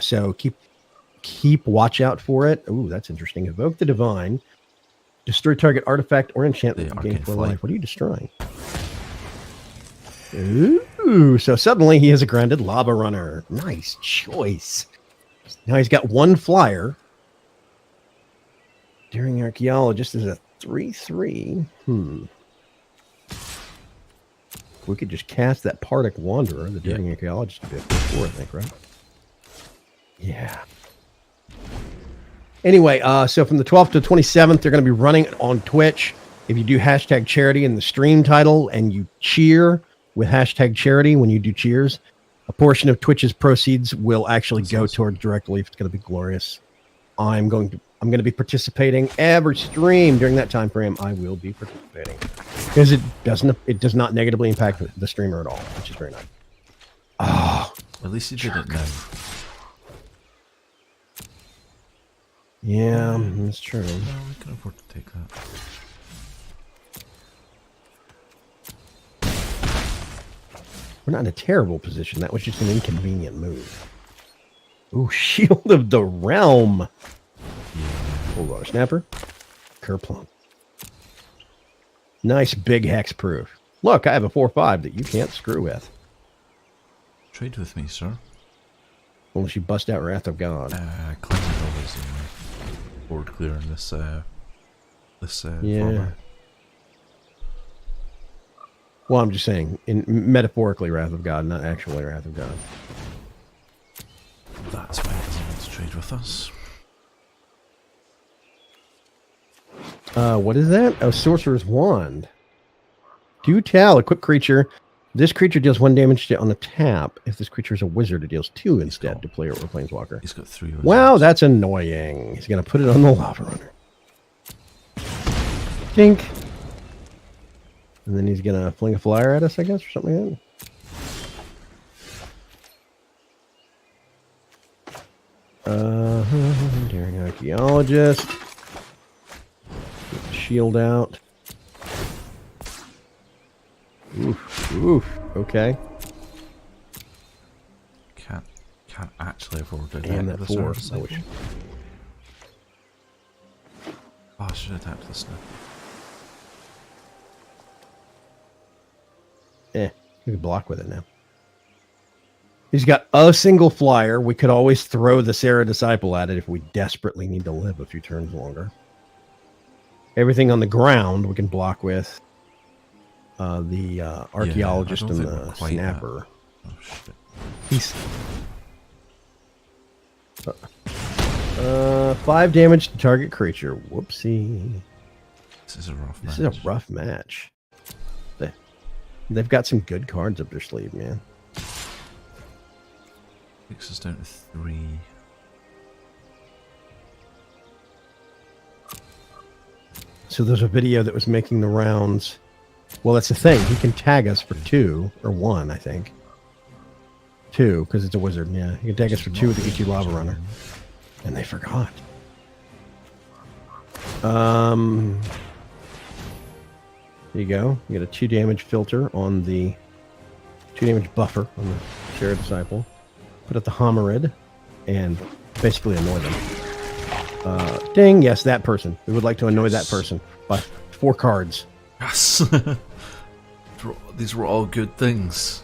So keep watch out for it. Ooh, that's interesting. Evoke the Divine. Destroy target artifact or enchantment to gain 4 life. What are you destroying? Ooh, so suddenly he has a grounded Lava Runner. Nice choice. Now he's got 1 flyer. Daring Archaeologist is a 3/3. We could just cast that Partick Wanderer. The Daring Archaeologist would be a 4/4, I think, right? Yeah. Anyway, so from the 12th to the 27th, they're going to be running it on Twitch. If you do hashtag charity in the stream title and you cheer with hashtag charity when you do cheers, a portion of Twitch's proceeds will actually go towards Direct Relief. It's going to be glorious. I'm going to be participating every stream during that time frame. I will be participating because it does not negatively impact the streamer at all, which is very nice. Oh, at least you did it now. Yeah, that's true. No, we can afford to take that. We're not in a terrible position. That was just an inconvenient move. Ooh, Shield of the Realm. Hold on, Snapper. Kerplunk. Nice big hex proof. Look, I have a 4/5 that you can't screw with. Trade with me, sir. Unless you bust out Wrath of God. Clinton always board clearing this yeah. format. Well, I'm just saying, metaphorically Wrath of God, not actually Wrath of God. That's why he doesn't want to trade with us. What is that? Oh, Sorcerer's Wand. Do tell, equip creature. This creature deals 1 damage on the tap. If this creature is a wizard, it deals 2 instead to player or planeswalker. He's got 3 wizards. Wow, that's annoying. He's going to put it on the Lava Runner. Dink. And then he's going to fling a flyer at us, I guess, or something like that. Daring Archaeologist. Get the shield out. Oof. Okay. Can't actually afford to Damn, attack that the 4. surface. Oh, I should attack this now. You can block with it now. He's got a single flyer. We could always throw the Sarah Disciple at it if we desperately need to live a few turns longer. Everything on the ground we can block with. The Archaeologist and the Snapper. Oh, shit. He's 5 damage to target creature. Whoopsie. This is a rough match. This is a rough match. They've got some good cards up their sleeve, man. Takes us down to 3. So there's a video that was making the rounds. Well, that's the thing. He can tag us for 2 or 1, I think. 2, because it's a wizard. Yeah, he can tag us for 2 with the EQ Lava Runner. And they forgot. There you go. You get a 2 damage filter on the 2 damage buffer on the Sarah Disciple. Put up the Homerid and basically annoy them. Ding, yes, that person. We would like to annoy that person by 4 cards. Yes! These were all good things.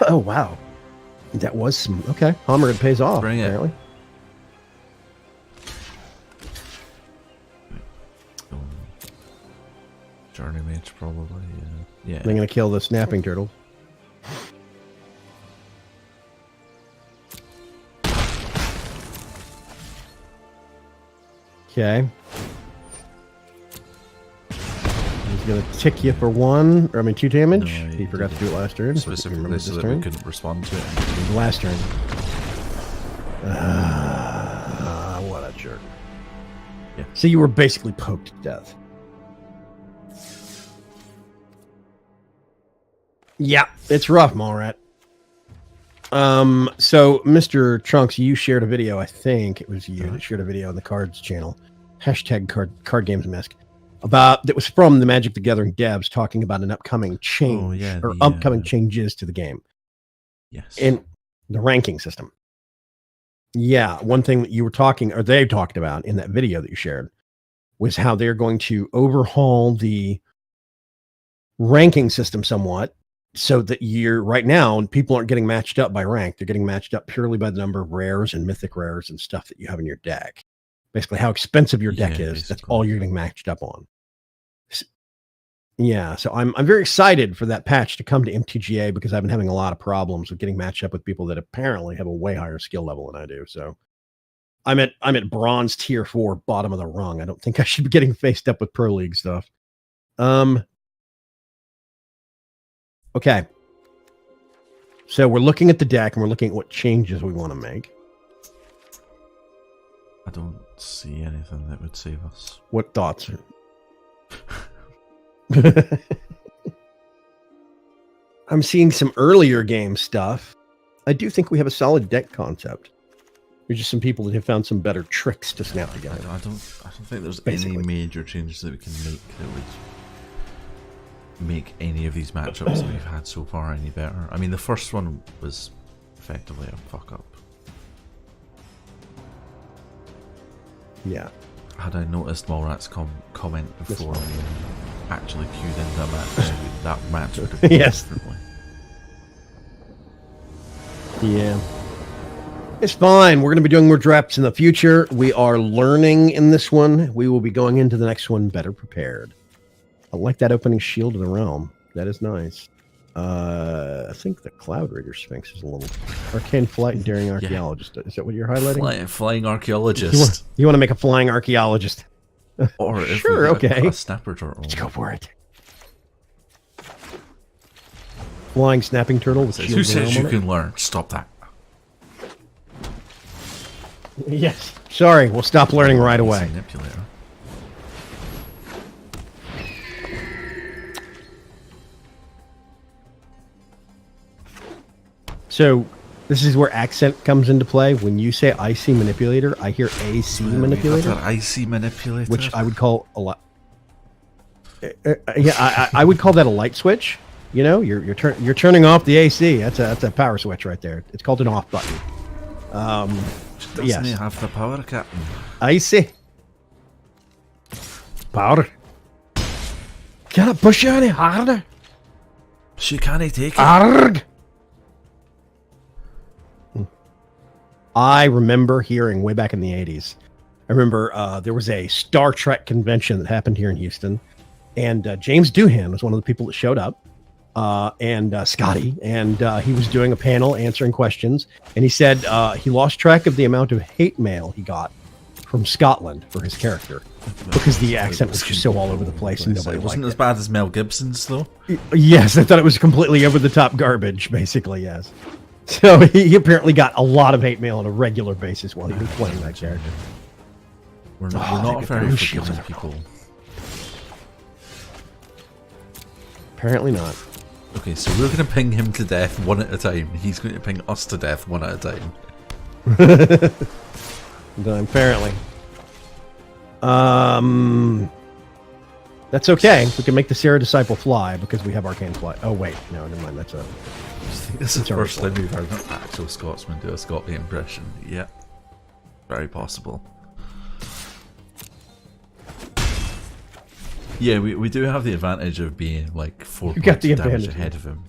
Oh, wow. That was some... Okay, Hammer, it pays off, Bring it. apparently. Journey Mage, probably. Yeah. I'm going to kill the snapping turtle. Okay. He's going to tick you for 2 damage. No, he forgot to do it last turn. Specifically so that we couldn't respond to it. Last turn. What a jerk. Yeah. So you were basically poked to death. Yeah, it's rough, Mallrat. So Mr. Trunks, you shared a video. I think it was you that shared a video on the Cards channel. Hashtag card games mask. That was from the Magic the Gathering devs talking about an upcoming change upcoming changes to the game. Yes. In the ranking system. Yeah, one thing that you were talking, or they talked about in that video that you shared, was how they're going to overhaul the ranking system somewhat, so that right now people aren't getting matched up by rank. They're getting matched up purely by the number of rares and mythic rares and stuff that you have in your deck. Basically, how expensive your deck is. Basically. That's all you're getting matched up on. Yeah, so I'm very excited for that patch to come to MTGA because I've been having a lot of problems with getting matched up with people that apparently have a way higher skill level than I do. So I'm at bronze tier 4, bottom of the rung. I don't think I should be getting faced up with Pro League stuff. Okay. So we're looking at the deck and we're looking at what changes we want to make. I don't see anything that would save us. What thoughts? I'm seeing some earlier game stuff. I do think we have a solid deck concept. There's just some people that have found some better tricks to snap together. I don't think there's Basically. any major changes that we can make that would make any of these matchups that we've had so far any better. I mean, the first one was effectively a fuck up. Yeah. Had I noticed Mallrat's comment before we actually queued in that match would have gone Yes. differently. Yeah. It's fine. We're going to be doing more drafts in the future. We are learning in this one. We will be going into the next one better prepared. I like that opening Shield of the Realm. That is nice. I think the Cloud Raider Sphinx is a little... Arcane Flight and Daring Archaeologist. Is that what you're highlighting? Flying Archaeologist. You want to make a Flying Archaeologist? Or if Sure, we get okay. a Snapper Turtle. Let's go for it. Flying Snapping Turtle with Shield Who of the says Realm you on it? can learn? Stop that. Yes. Sorry, we'll stop learning right Easy away. Manipulator. So this is where accent comes into play. When you say Icy Manipulator, I hear AC Manipulator, An icy manipulator. which I would call a lot. Yeah, I would call that a light switch. You know, you're turning off the AC. That's a power switch right there. It's called an off button. Doesn't yes. he have the power, Captain? Icy power. Can I push you any harder? She can't take it. Arg! I remember hearing way back in the 80s. I remember there was a Star Trek convention that happened here in Houston. And James Doohan was one of the people that showed up. And Scotty. And he was doing a panel answering questions. And he said he lost track of the amount of hate mail he got from Scotland for his character. Because the accent was just so all over the place and nobody It wasn't liked as bad as Mel Gibson's, though. it. Yes, I thought it was completely over the top garbage, basically, yes. So he apparently got a lot of hate mail on a regular basis while he was playing that character. We're not very those forgiving shields are people. Apparently not. Okay, so we're going to ping him to death one at a time. He's going to ping us to death one at a time. Apparently. That's okay. We can make the Sarah Disciple fly because we have Arcane Flight. Oh, wait. No, never mind. That's a... I think this is the first time we've heard an actual Scotsman do a Scotty impression. Yeah. Very possible. Yeah, we do have the advantage of being like 4 You got points the of damage advantage. ahead of him.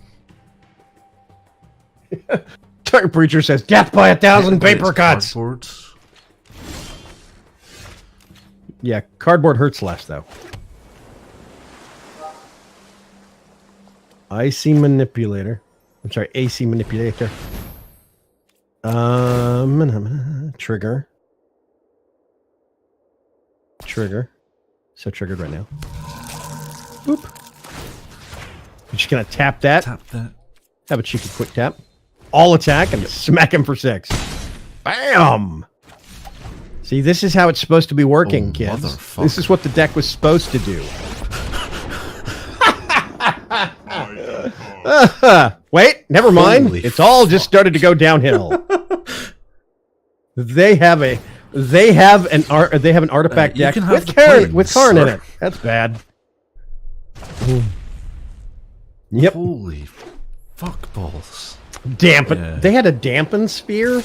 Target Preacher says, death by 1,000 But it's paper cuts. cardboard. Yeah, cardboard hurts less, though. Icy Manipulator. I'm sorry, AC Manipulator. Trigger. Trigger. So triggered right now. Boop. You're just gonna tap that. Tap that. Have a cheeky quick tap. All attack and smack him for 6. Bam! See, this is how it's supposed to be working, Oh, kids. motherfucker. This is what the deck was supposed to do. Wait, never mind. Holy It's all just started to go downhill. They have an artifact You deck can have with the planes, Karn in sir. it. That's bad. Yep. Holy fuck balls. Dampen. Yeah. They had a dampen sphere.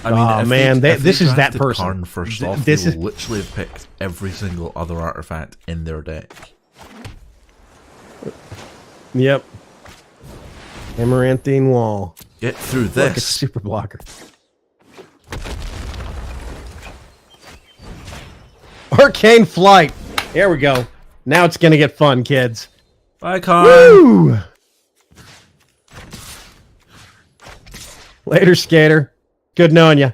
I mean, Aw, if man, if this is that drafted person. Karn first Th- off, this they is- will literally have picked every single other artifact in their deck. Yep. Amaranthine Wall. Get through Look, it's this. super blocker. Arcane Flight. There we go. Now it's gonna get fun, kids. Bye, Karn. Woo! Later, skater. Good knowing you.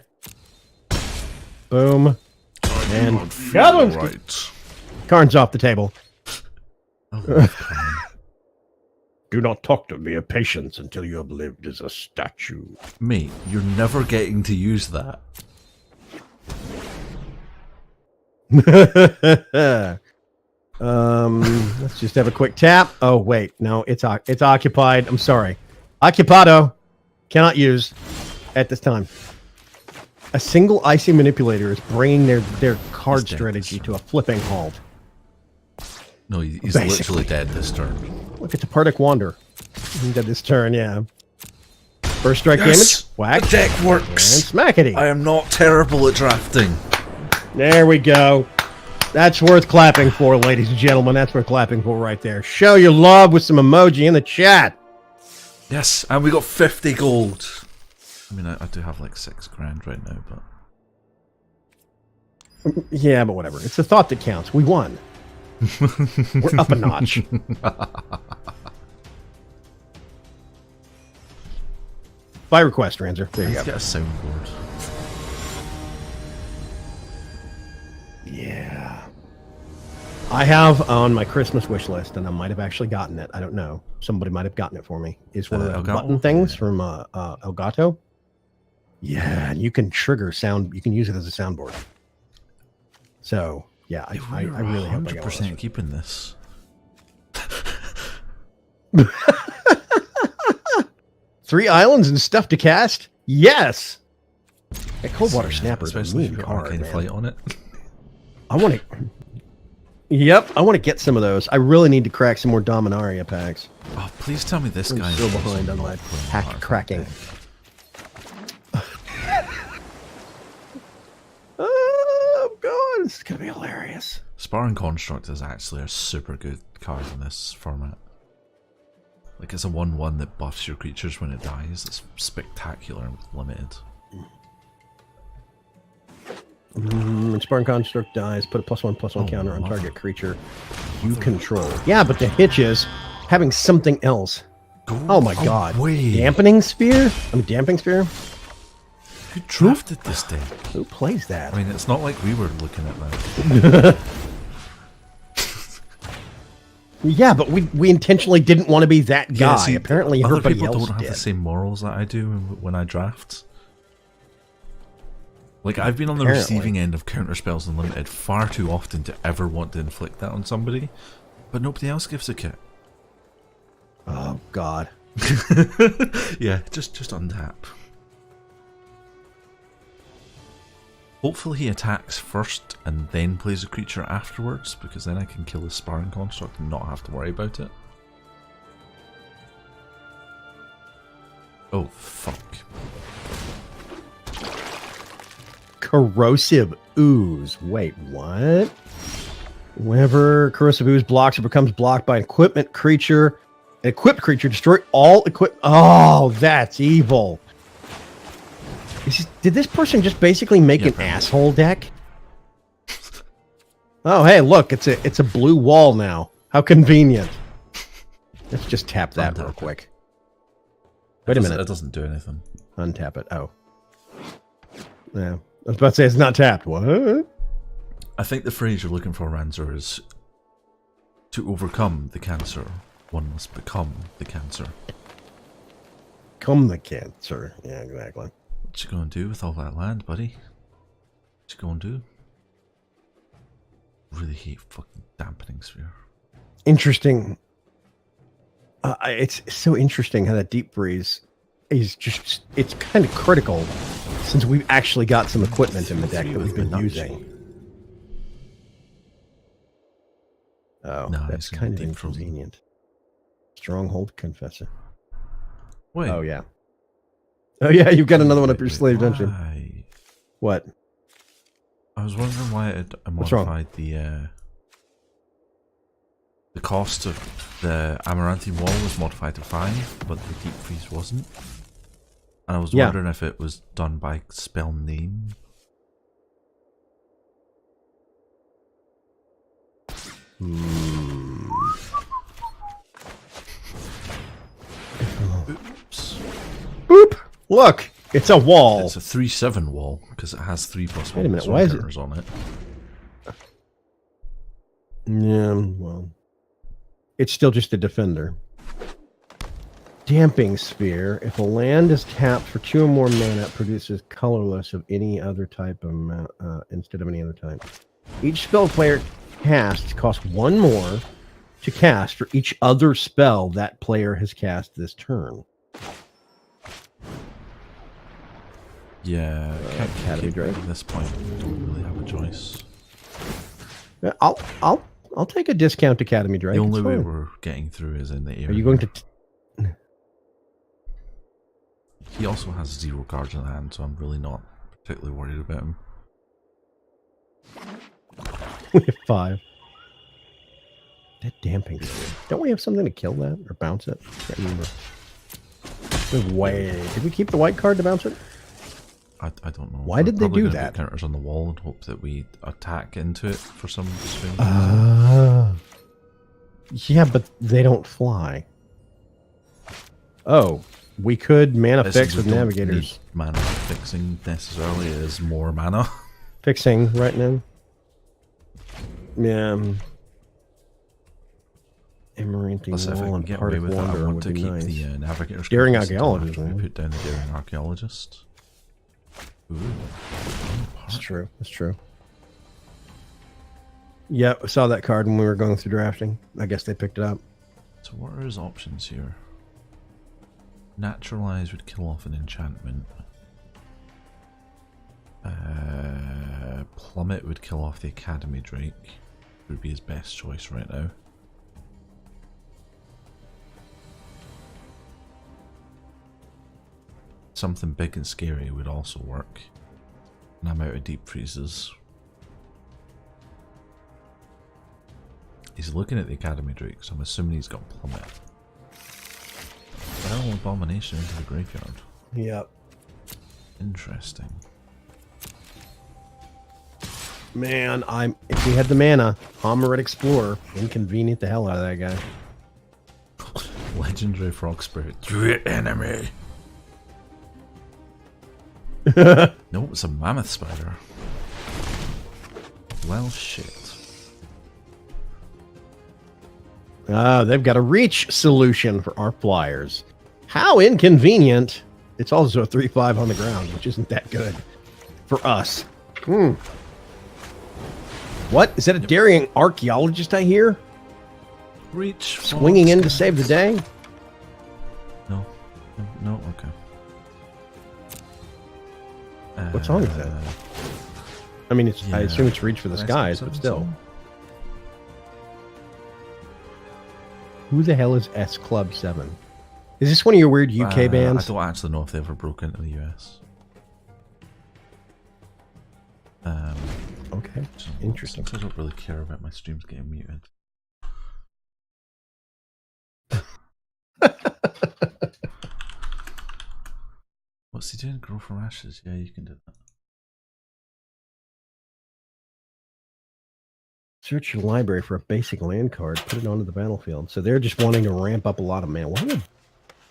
Boom. And Goblins. Right. Karn's off the table. Oh, Karn. Do not talk to me of patience until you have lived as a statue. Mate, you're never getting to use that. Let's just have a quick tap. Oh wait, no, it's occupied. I'm sorry, occupado. Cannot use at this time. A single icy manipulator is bringing their card He's dead strategy this to a flipping halt. No, he's Basically. literally dead this turn. Look, it's a Partic Wander. He did this turn, yeah. First strike Yes! damage, whack, The deck and works. smackety. I am not terrible at drafting. There we go. That's worth clapping for, ladies and gentlemen. That's worth clapping for right there. Show your love with some emoji in the chat. Yes, and we got 50 gold. I mean, I do have like 6 grand right now, but Yeah, but whatever. It's the thought that counts. We won. We're up a notch. By request, Ranzer. There you let's go. get a soundboard. Yeah. I have on my Christmas wish list, and I might have actually gotten it. I don't know. Somebody might have gotten it for me. Is one of the Elgato? button things from Elgato. Yeah, and you can trigger sound. You can use it as a soundboard. So yeah, I really hope I got 100% keeping this. 3 islands and stuff to cast. Yes. That Coldwater Snapper is a Especially if mean you've got card, Arcane man. Flight on it. I want to. Yep, I want to get some of those. I really need to crack some more Dominaria packs. Oh, please tell me this I'm guy so is behind also on not my playing pack Arcane cracking. deck. Oh god, this is gonna be hilarious. Sparring Construct is actually a super good card in this format. Like, it's a 1/1 that buffs your creatures when it dies. It's spectacular and limited. When Spartan Construct dies, put a +1/+1 Oh, counter on mother- target creature you control. Yeah, but the hitch is having something else. Oh my god. away. Dampening Sphere? Damping Sphere? Who drafted this deck? Who plays that? I mean, it's not like we were looking at that. Yeah, but we intentionally didn't want to be that guy. see, Apparently other everybody people else don't have did. the same morals that I do when I draft. Like, I've been on the Apparently. receiving end of counter spells unlimited far too often to ever want to inflict that on somebody, but nobody else gives a shit. Oh god. Yeah, just untap. Hopefully he attacks first and then plays a creature afterwards, because then I can kill his Sparring Construct and not have to worry about it. Oh, fuck. Corrosive Ooze. Wait, what? Whenever Corrosive Ooze blocks or becomes blocked by an equipment creature, Equipped creature, destroy all equip. Oh, that's evil. Did this person just basically make an asshole deck? Oh, hey, look, it's a blue wall now. How convenient. Let's just tap that real quick. Wait a minute. It doesn't do anything. Untap it. Oh. Yeah. I was about to say it's not tapped. What? I think the phrase you're looking for, Ranzer, is to overcome the cancer, one must become the cancer. Become the cancer. Yeah, exactly. What you gonna do with all that land, buddy? What you gonna do? Really hate fucking dampening sphere. Interesting. It's so interesting how that deep freeze is just, it's kind of critical since we've actually got some equipment in the deck that we've been using. Oh, No, that's kind of inconvenient. Stronghold Confessor. Wait. Oh, yeah. Oh, yeah, you've got another one up your sleeve, don't you? What? I was wondering why it modified the cost of the Amaranthine Wall was modified to 5, but the Deep Freeze wasn't. And I was wondering if it was done by spell name. Oops. Boop! Look! It's a wall. It's a 3/7 wall, because it has 3+1 Wait a minute, why is it on it? Yeah, well. It's still just a defender. Damping Sphere. If a land is tapped for 2 or more mana, it produces colorless of any other type of instead of any other type. Each spell player casts costs 1 more to cast for each other spell that player has cast this turn. Yeah, Academy Drake. At this point, we don't really have a choice. I'll take a discount Academy Drake. The only way we're getting through is in the area. Are you going to? He also has 0 cards in hand, so I'm really not particularly worried about him. We have 5. That damping. Don't we have something to kill that or bounce it? I can't remember. Did we keep the white card to bounce it? I don't know. Why did they do that? Put counters on the wall and hope that we attack into it for some strange reason. Yeah, but they don't fly. Oh, we could mana fix with navigators. Mana fixing necessarily is more mana. Fixing right now. Yeah. Amaranthine Wall and Part of Wonder would be nice. The navigators. Daring Archaeologist. We put down the Daring Archaeologist. Ooh. That's true. That's true. Yeah, I saw that card when we were going through drafting. I guess they picked it up. So what are his options here? Naturalize would kill off an enchantment. Plummet would kill off the Academy Drake. Would be his best choice right now. Something big and scary would also work. And I'm out of deep freezes. He's looking at the Academy Drake, so I'm assuming he's got Plummet. Well, Abomination into the graveyard. Yep. Interesting. Man, if we had the mana, Homerid Explorer, inconvenient the hell out of that guy. Legendary Frog Spirit. Your enemy. No, it's a Mammoth Spider. Well, shit. They've got a reach solution for our flyers. How inconvenient. It's also a 3/5 on the ground, which isn't that good for us. What? Is that a Daring Archaeologist I hear? Reach. Swinging in to save the day? No, okay. What song is that? I mean, I assume it's Reach for the Skies, but still. Who the hell is S Club 7? Is this one of your weird UK bands? I don't actually know if they ever broke into the US. Okay, interesting. I don't really care about my streams getting muted. What's he doing? Grow from ashes? Yeah, you can do that. Search your library for a basic land card. Put it onto the battlefield. So they're just wanting to ramp up a lot of mana. What are they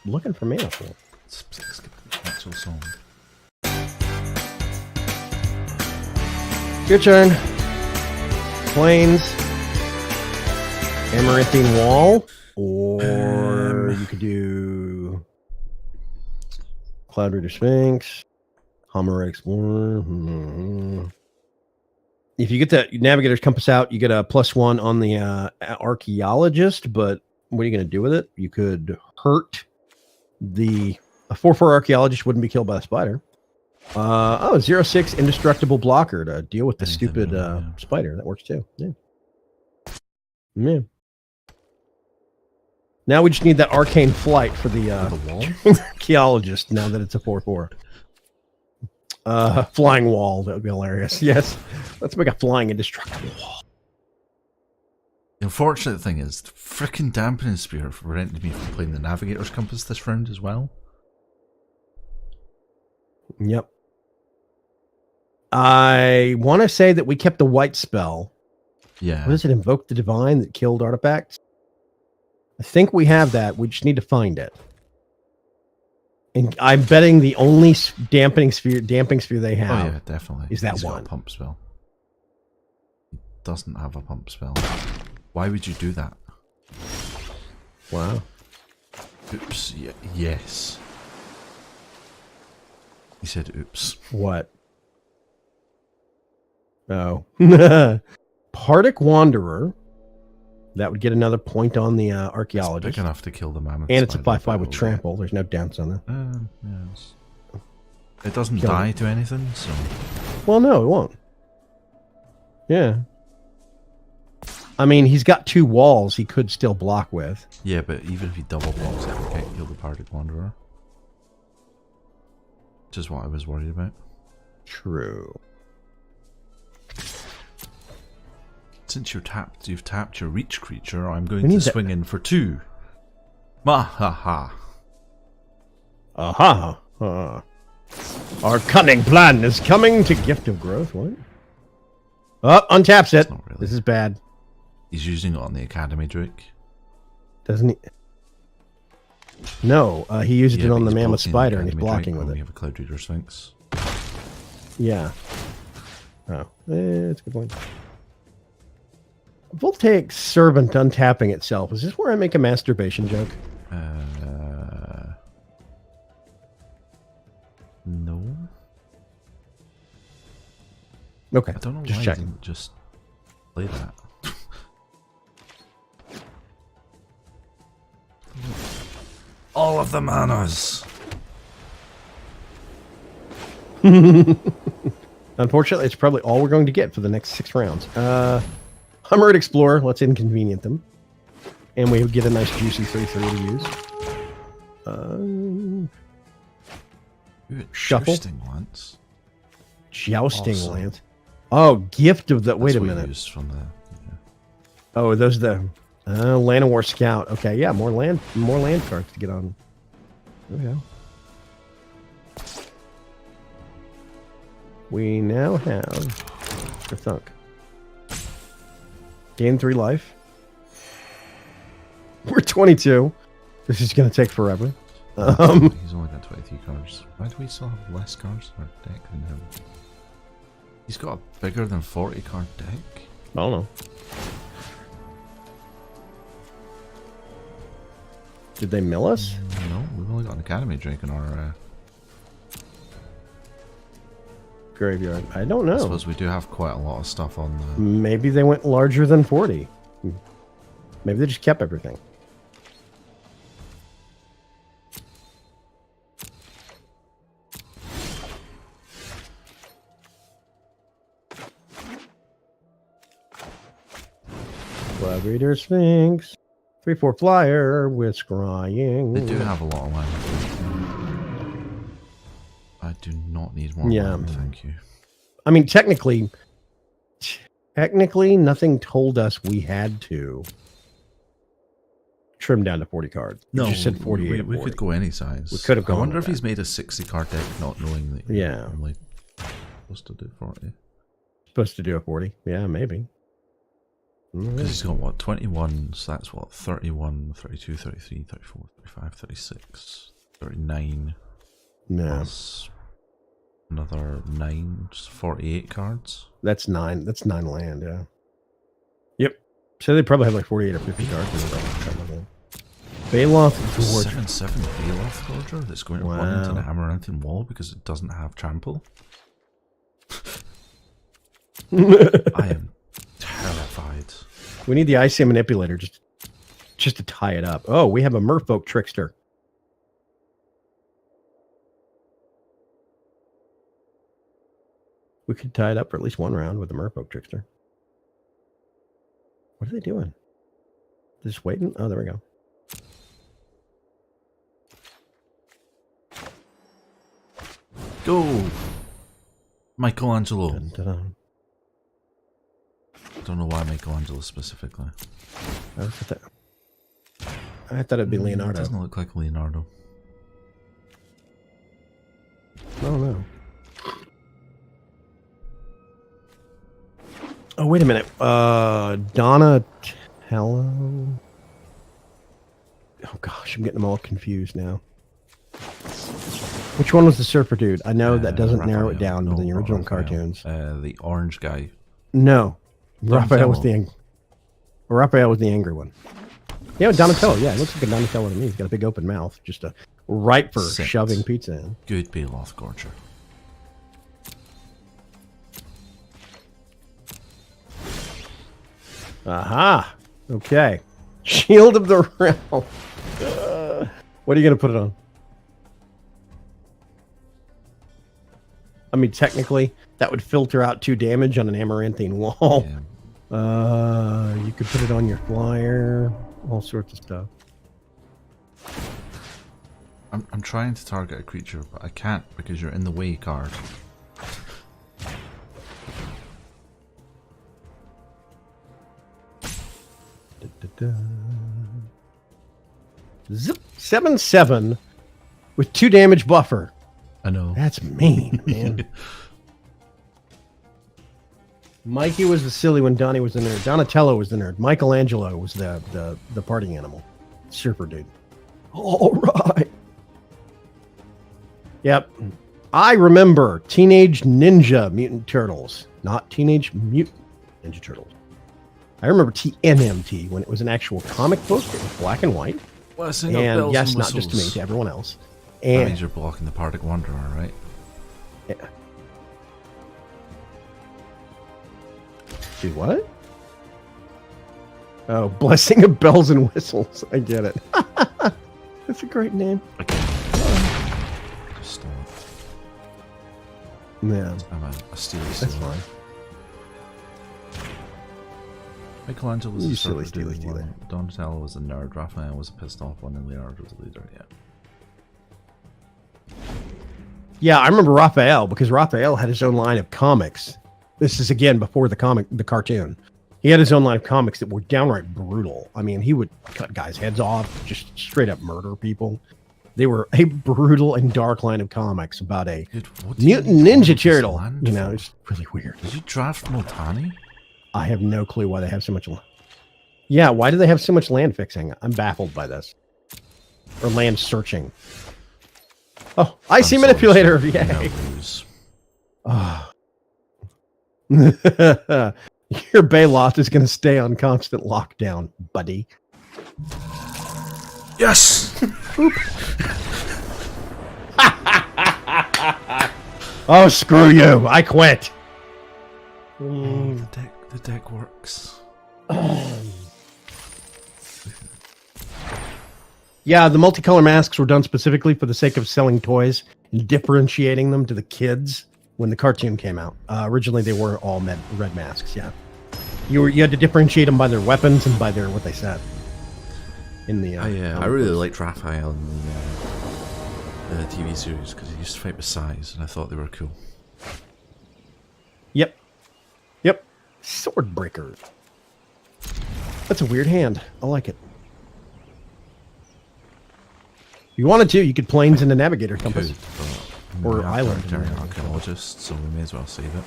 looking for mana for? Skip the actual song. Your turn. Plains. Amaranthine Wall. Or you could do Cloud Reader Sphinx. Homer Explorer. If you get the Navigator's Compass out, you get a +1 on the Archaeologist, but what are you going to do with it? You could hurt a 4/4 Archaeologist wouldn't be killed by the spider. 0/6 Indestructible Blocker to deal with the stupid spider. That works too. Yeah. Now we just need that Arcane Flight for the Archaeologist now that it's a 4/4. Flying wall. That would be hilarious. Yes. Let's make a flying indestructible wall. The unfortunate thing is, the frickin' Dampening Spear prevented me from playing the Navigator's Compass this round as well. Yep. I want to say that we kept the white spell. Yeah. What does it? Invoke the Divine that killed artifacts? I think we have that. We just need to find it. And I'm betting the only damping sphere they have. Oh yeah, definitely. Is that He's one? got a pump spell. He doesn't have a pump spell. Why would you do that? Wow. Oops. Yes. He said, "Oops." What? Oh. Partic Wanderer. That would get another point on the Archaeologist. It's big enough to kill the mammoth. And it's a 5/5 with trample. There's no downs on that. Yes. It doesn't die to anything, so. Well, no, it won't. Yeah. I mean, he's got 2 walls he could still block with. Yeah, but even if he double blocks it, we can't kill the Partic Wanderer. Which is what I was worried about. True. Since you've tapped your reach creature, I'm going to swing in for 2. Mahaha. Aha. Our cunning plan is coming to Gift of Growth. What? Oh, untaps it. Really. This is bad. He's using it on the Academy Drake. Doesn't he? No, he used it on the Mammoth Spider, and he's blocking with it. We have a Cloud Reader Sphinx. Yeah. Oh, that's a good point. Voltaic Servant untapping itself. Is this where I make a masturbation joke? No. Okay. I don't know just why checking. I didn't just play that. All of the manas. Unfortunately, it's probably all we're going to get for the next 6 rounds. Hummered Explorer, let's inconvenient them. And we get a nice juicy 3/3 to use. Shuffle. Jousting Lance. Jousting Awesome. Lance. Oh, Gift of the... Wait a That's what minute. used from the, yeah. Oh, those the... Land of War Scout. Okay, yeah, more land cards to get on. There we go. We now have a thunk. Gain 3 life. We're 22. This is going to take forever. He's only got 23 cards. Why do we still have less cards in our deck than him? He's got a bigger than 40 card deck. I don't know. Did they mill us? No, we've only got an Academy Drake in our... Graveyard. I don't know. I suppose we do have quite a lot of stuff on the... Maybe they went larger than 40. Maybe they just kept everything. Cloud Reader Sphinx. 3/4 flyer with scrying. They do have a lot of land. I do not need more land, thank you. I mean, technically, nothing told us we had to trimmed down to 40 cards. You just said 48. we could go any size. We could have gone. I wonder with if he's made a 60 card deck not knowing that Yeah. I'm like supposed to do 40. Supposed to do a 40. Yeah, maybe. Because he's got what, 21, so that's what, 31, 32, 33, 34, 35, 36, 39. No, Plus another 9, just 48 cards. that's 9. That's 9 land, yeah. Yep. So they probably have like 48 or 50 cards. Baloth Gorge. 7/7 Baloth Gorger that's going to run into the Amaranthine Wall because it doesn't have trample. I am terrified. We need the IC manipulator just to tie it up. Oh, we have a Merfolk Trickster. We could tie it up for at least one round with the Merfolk Trickster. What are they doing? They're just waiting? Oh, there we go. Go! Michelangelo. Dun, dun, dun. I don't know why Michelangelo specifically. I thought it'd be It Leonardo. doesn't look like Leonardo. Oh, no. Oh, wait a minute. Donatello. Oh, gosh, I'm getting them all confused now. Which one was the surfer dude? I know that doesn't narrow it down to the original cartoons. The orange guy. No. Raphael was Donatello. Raphael was the angry one. Yeah, Donatello. Yeah, it looks like a Donatello to me. He's got a big open mouth. Just ripe for Six. shoving pizza in. Good Baloth Gorger. Aha. Okay. Shield of the Realm. What are you going to put it on? I mean, technically, that would filter out 2 damage on an Amaranthine Wall. Yeah. You could put it on your flyer. All sorts of stuff. I'm trying to target a creature, but I can't because you're in the way card. Zip. 7/7 with 2 damage buffer. I know. That's mean, man. Mikey was the silly one. Donnie was the nerd. Donatello was the nerd. Michelangelo was the party animal. Surfer dude. All right. Yep. I remember Teenage Ninja Mutant Turtles, not Teenage Mutant Ninja Turtles. I remember TNMT when it was an actual comic book. It was black and white. Well, sing out And bells yes, and not just to me, whistles. to everyone else. That And means you're blocking the Partic Wanderer, right? yeah. Do what? Oh, Blessing of Bells and Whistles. I get it. That's a great name. Just Yeah, I'm a steely that's stealer. fine. Michelangelo was You a silly surfer dude. stealer. Donatello was a nerd. Raphael was a pissed off one, and Leonardo was the leader. Yeah. Yeah, I remember Raphael because Raphael had his own line of comics. This is again before the cartoon. He had his own line of comics that were downright brutal. I mean, he would cut guys' heads off, just straight up murder people. They were a brutal and dark line of comics about a Dude, what do you mutant need all ninja of this turtle. land You know, for? it's really weird. Did you draft Multani? I have no clue why they have so much. Yeah, why do they have so much land fixing? I'm baffled by this. Or land searching. Oh, I see I'm manipulator. sorry, Yay. no lose. Oh. Your Baloth is going to stay on constant lockdown, buddy. Yes! Oh, screw you. I quit. The deck works. Yeah, the multicolor masks were done specifically for the sake of selling toys and differentiating them to the kids when the cartoon came out. Originally, they were all red masks, yeah. You had to differentiate them by their weapons and by their what they said. In the I really liked Raphael in the TV series because he used to fight with size, and I thought they were cool. Yep. Sword breaker. That's a weird hand. I like it. you wanted to, you could planes into navigator compass. Could, but Or we have island. Terran archaeologist, so we may as well save it.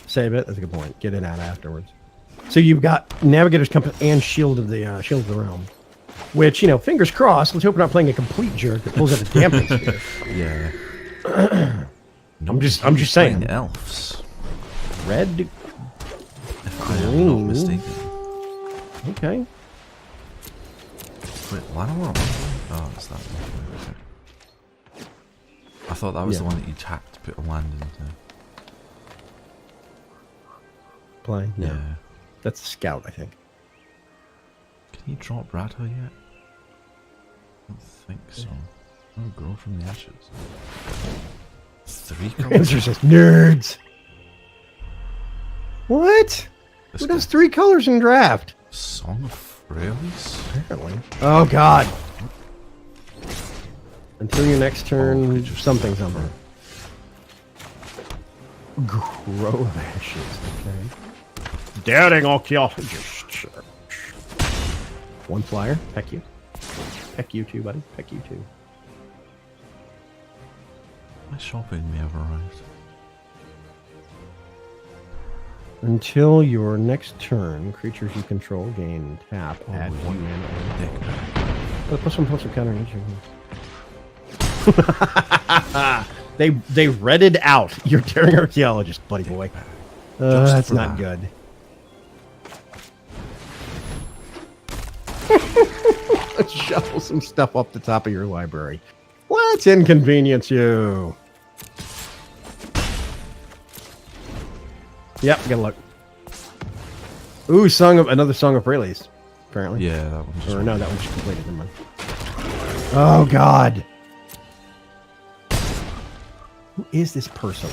Save it. That's a good point. Get it out afterwards. So you've got navigator's compass and shield of the realm, which, you know, fingers crossed. Let's hope we're not playing a complete jerk that pulls out a damping spear. Yeah. I'm just saying. Elves. Red. If I am not Green. mistaken. Okay. Wait, Llanowar? Oh, it's that one. Okay. I thought that was Yeah. the one that you tapped to put a land into. Playing. No. Yeah. That's scout, I think. Can you drop Radha yet? I don't think so. Oh, grow from the ashes. 3 colors? Answer says nerds. What? This Who does 3 colors in draft? Song of Frailes? Apparently. Oh God. Until your next turn, creatures. something. Grow of ashes. Okay. Doubting archaeologist. One flyer. Peck you. Peck you too, buddy. Peck you too. My shopping may have arrived. Until your next turn, creatures you control gain tap. Oh, Add we 1 want mana. deck back. Plus one counter each. They redded out your daring archaeologist, buddy boy. Just That's for not that. good. Let's shuffle some stuff off the top of your library. Let's inconvenience you. Yep, gotta look. Ooh, another song of Frailes, apparently. Yeah, that one just Or no, that one just completed. Never mind. Oh God. Who is this person?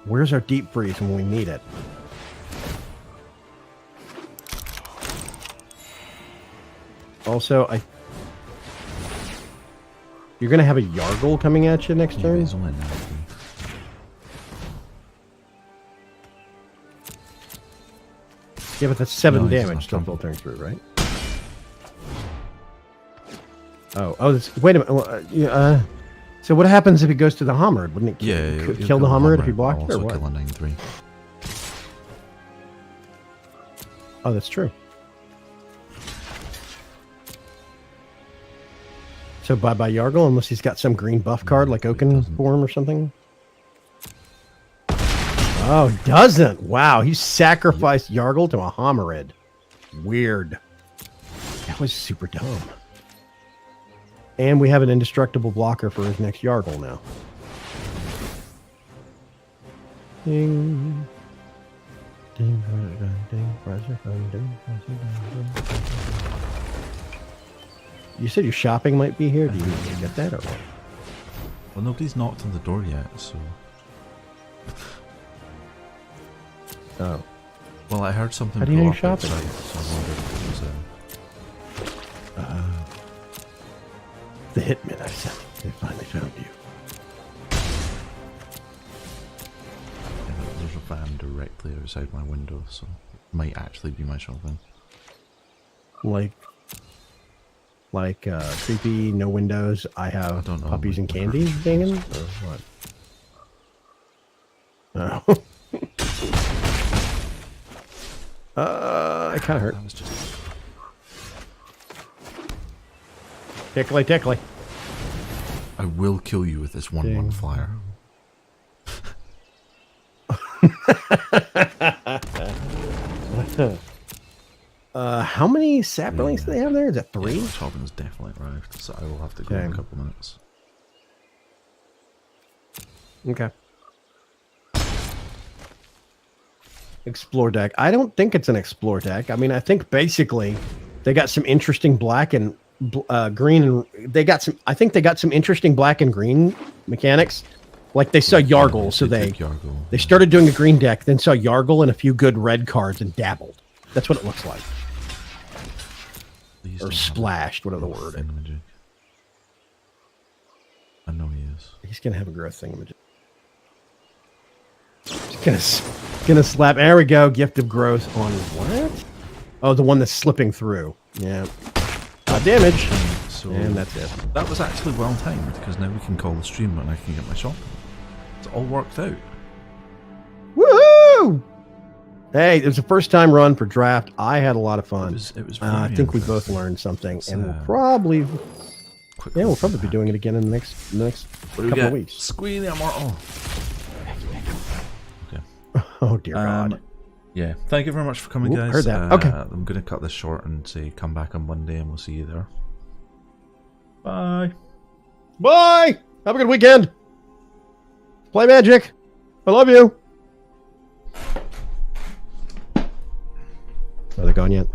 Where's our deep freeze when we need it? Also, you're gonna have a Yargle coming at you next Yeah, turn. it's only 19. Yeah, but that's 7 No, he's damage not still jumping. filtering through, right? Wait a minute. So what happens if it goes to the Homard? Wouldn't it Yeah, kill the Homard if you blocked it, or also what? kill a 9/3. Oh, that's true. So bye-bye Yargle, unless he's got some green buff card like he Oaken doesn't. Form or something. Oh, he doesn't. Wow, he sacrificed Yargle to a Homarid. Weird. That was super dumb. And we have an indestructible blocker for his next Yargle now. Ding. Ding, ding, ding, ding, ding, ding. You said your shopping might be here. Do you get that or what? Well, nobody's knocked on the door yet, so... Oh. Well, I heard something How do you know go you're up shopping? outside, so I wondered if it was... The Hitmen I sent. They finally found you. There's a van directly outside my window, so it might actually be my shopping. Like creepy, no windows. I have I don't know, puppies and but- candy hanging, or what? Oh. It kind of hurt. That was just... Tickly, tickly. I will kill you with this 1/1 Ding. flyer. How many saplings do they have there? Is that 3? Yeah, my shopping has definitely arrived, so I will have to go in Okay. a couple minutes. Okay. Explore deck. I don't think it's an explore deck. I mean, I think basically they got some interesting black and green, and they got some. I think they got some interesting black and green mechanics. Like they saw Yargle, so they took Yargle. they started doing a green deck, then saw Yargle and a few good red cards and dabbled. That's what it looks like, Please or don't have splashed, whatever the a word is. thingamajig. I know he is. He's gonna have a growth thingamajig. Gonna slap. There we go. Gift of growth on what? Oh, the one that's slipping through. Yeah. Damage. So And that's it. that was actually well timed because now we can call the stream and I can get my shopping. It's all worked out. Woohoo! Hey, it was the first time run for draft. I had a lot of fun. It was I very think we both interesting. learned something, It's, and we'll probably Quick we'll look probably at be that. doing it again in the next What do we couple get? of weeks. Squeeze the immortal. Oh dear God. Yeah, thank you very much for coming, Oop, guys. heard that. Okay. I'm going to cut this short and say come back on Monday and we'll see you there. Bye. Bye. Have a good weekend. Play Magic. I love you. Are they gone yet?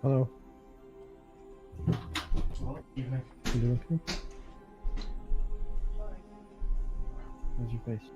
Hello. You doing okay? How's your face?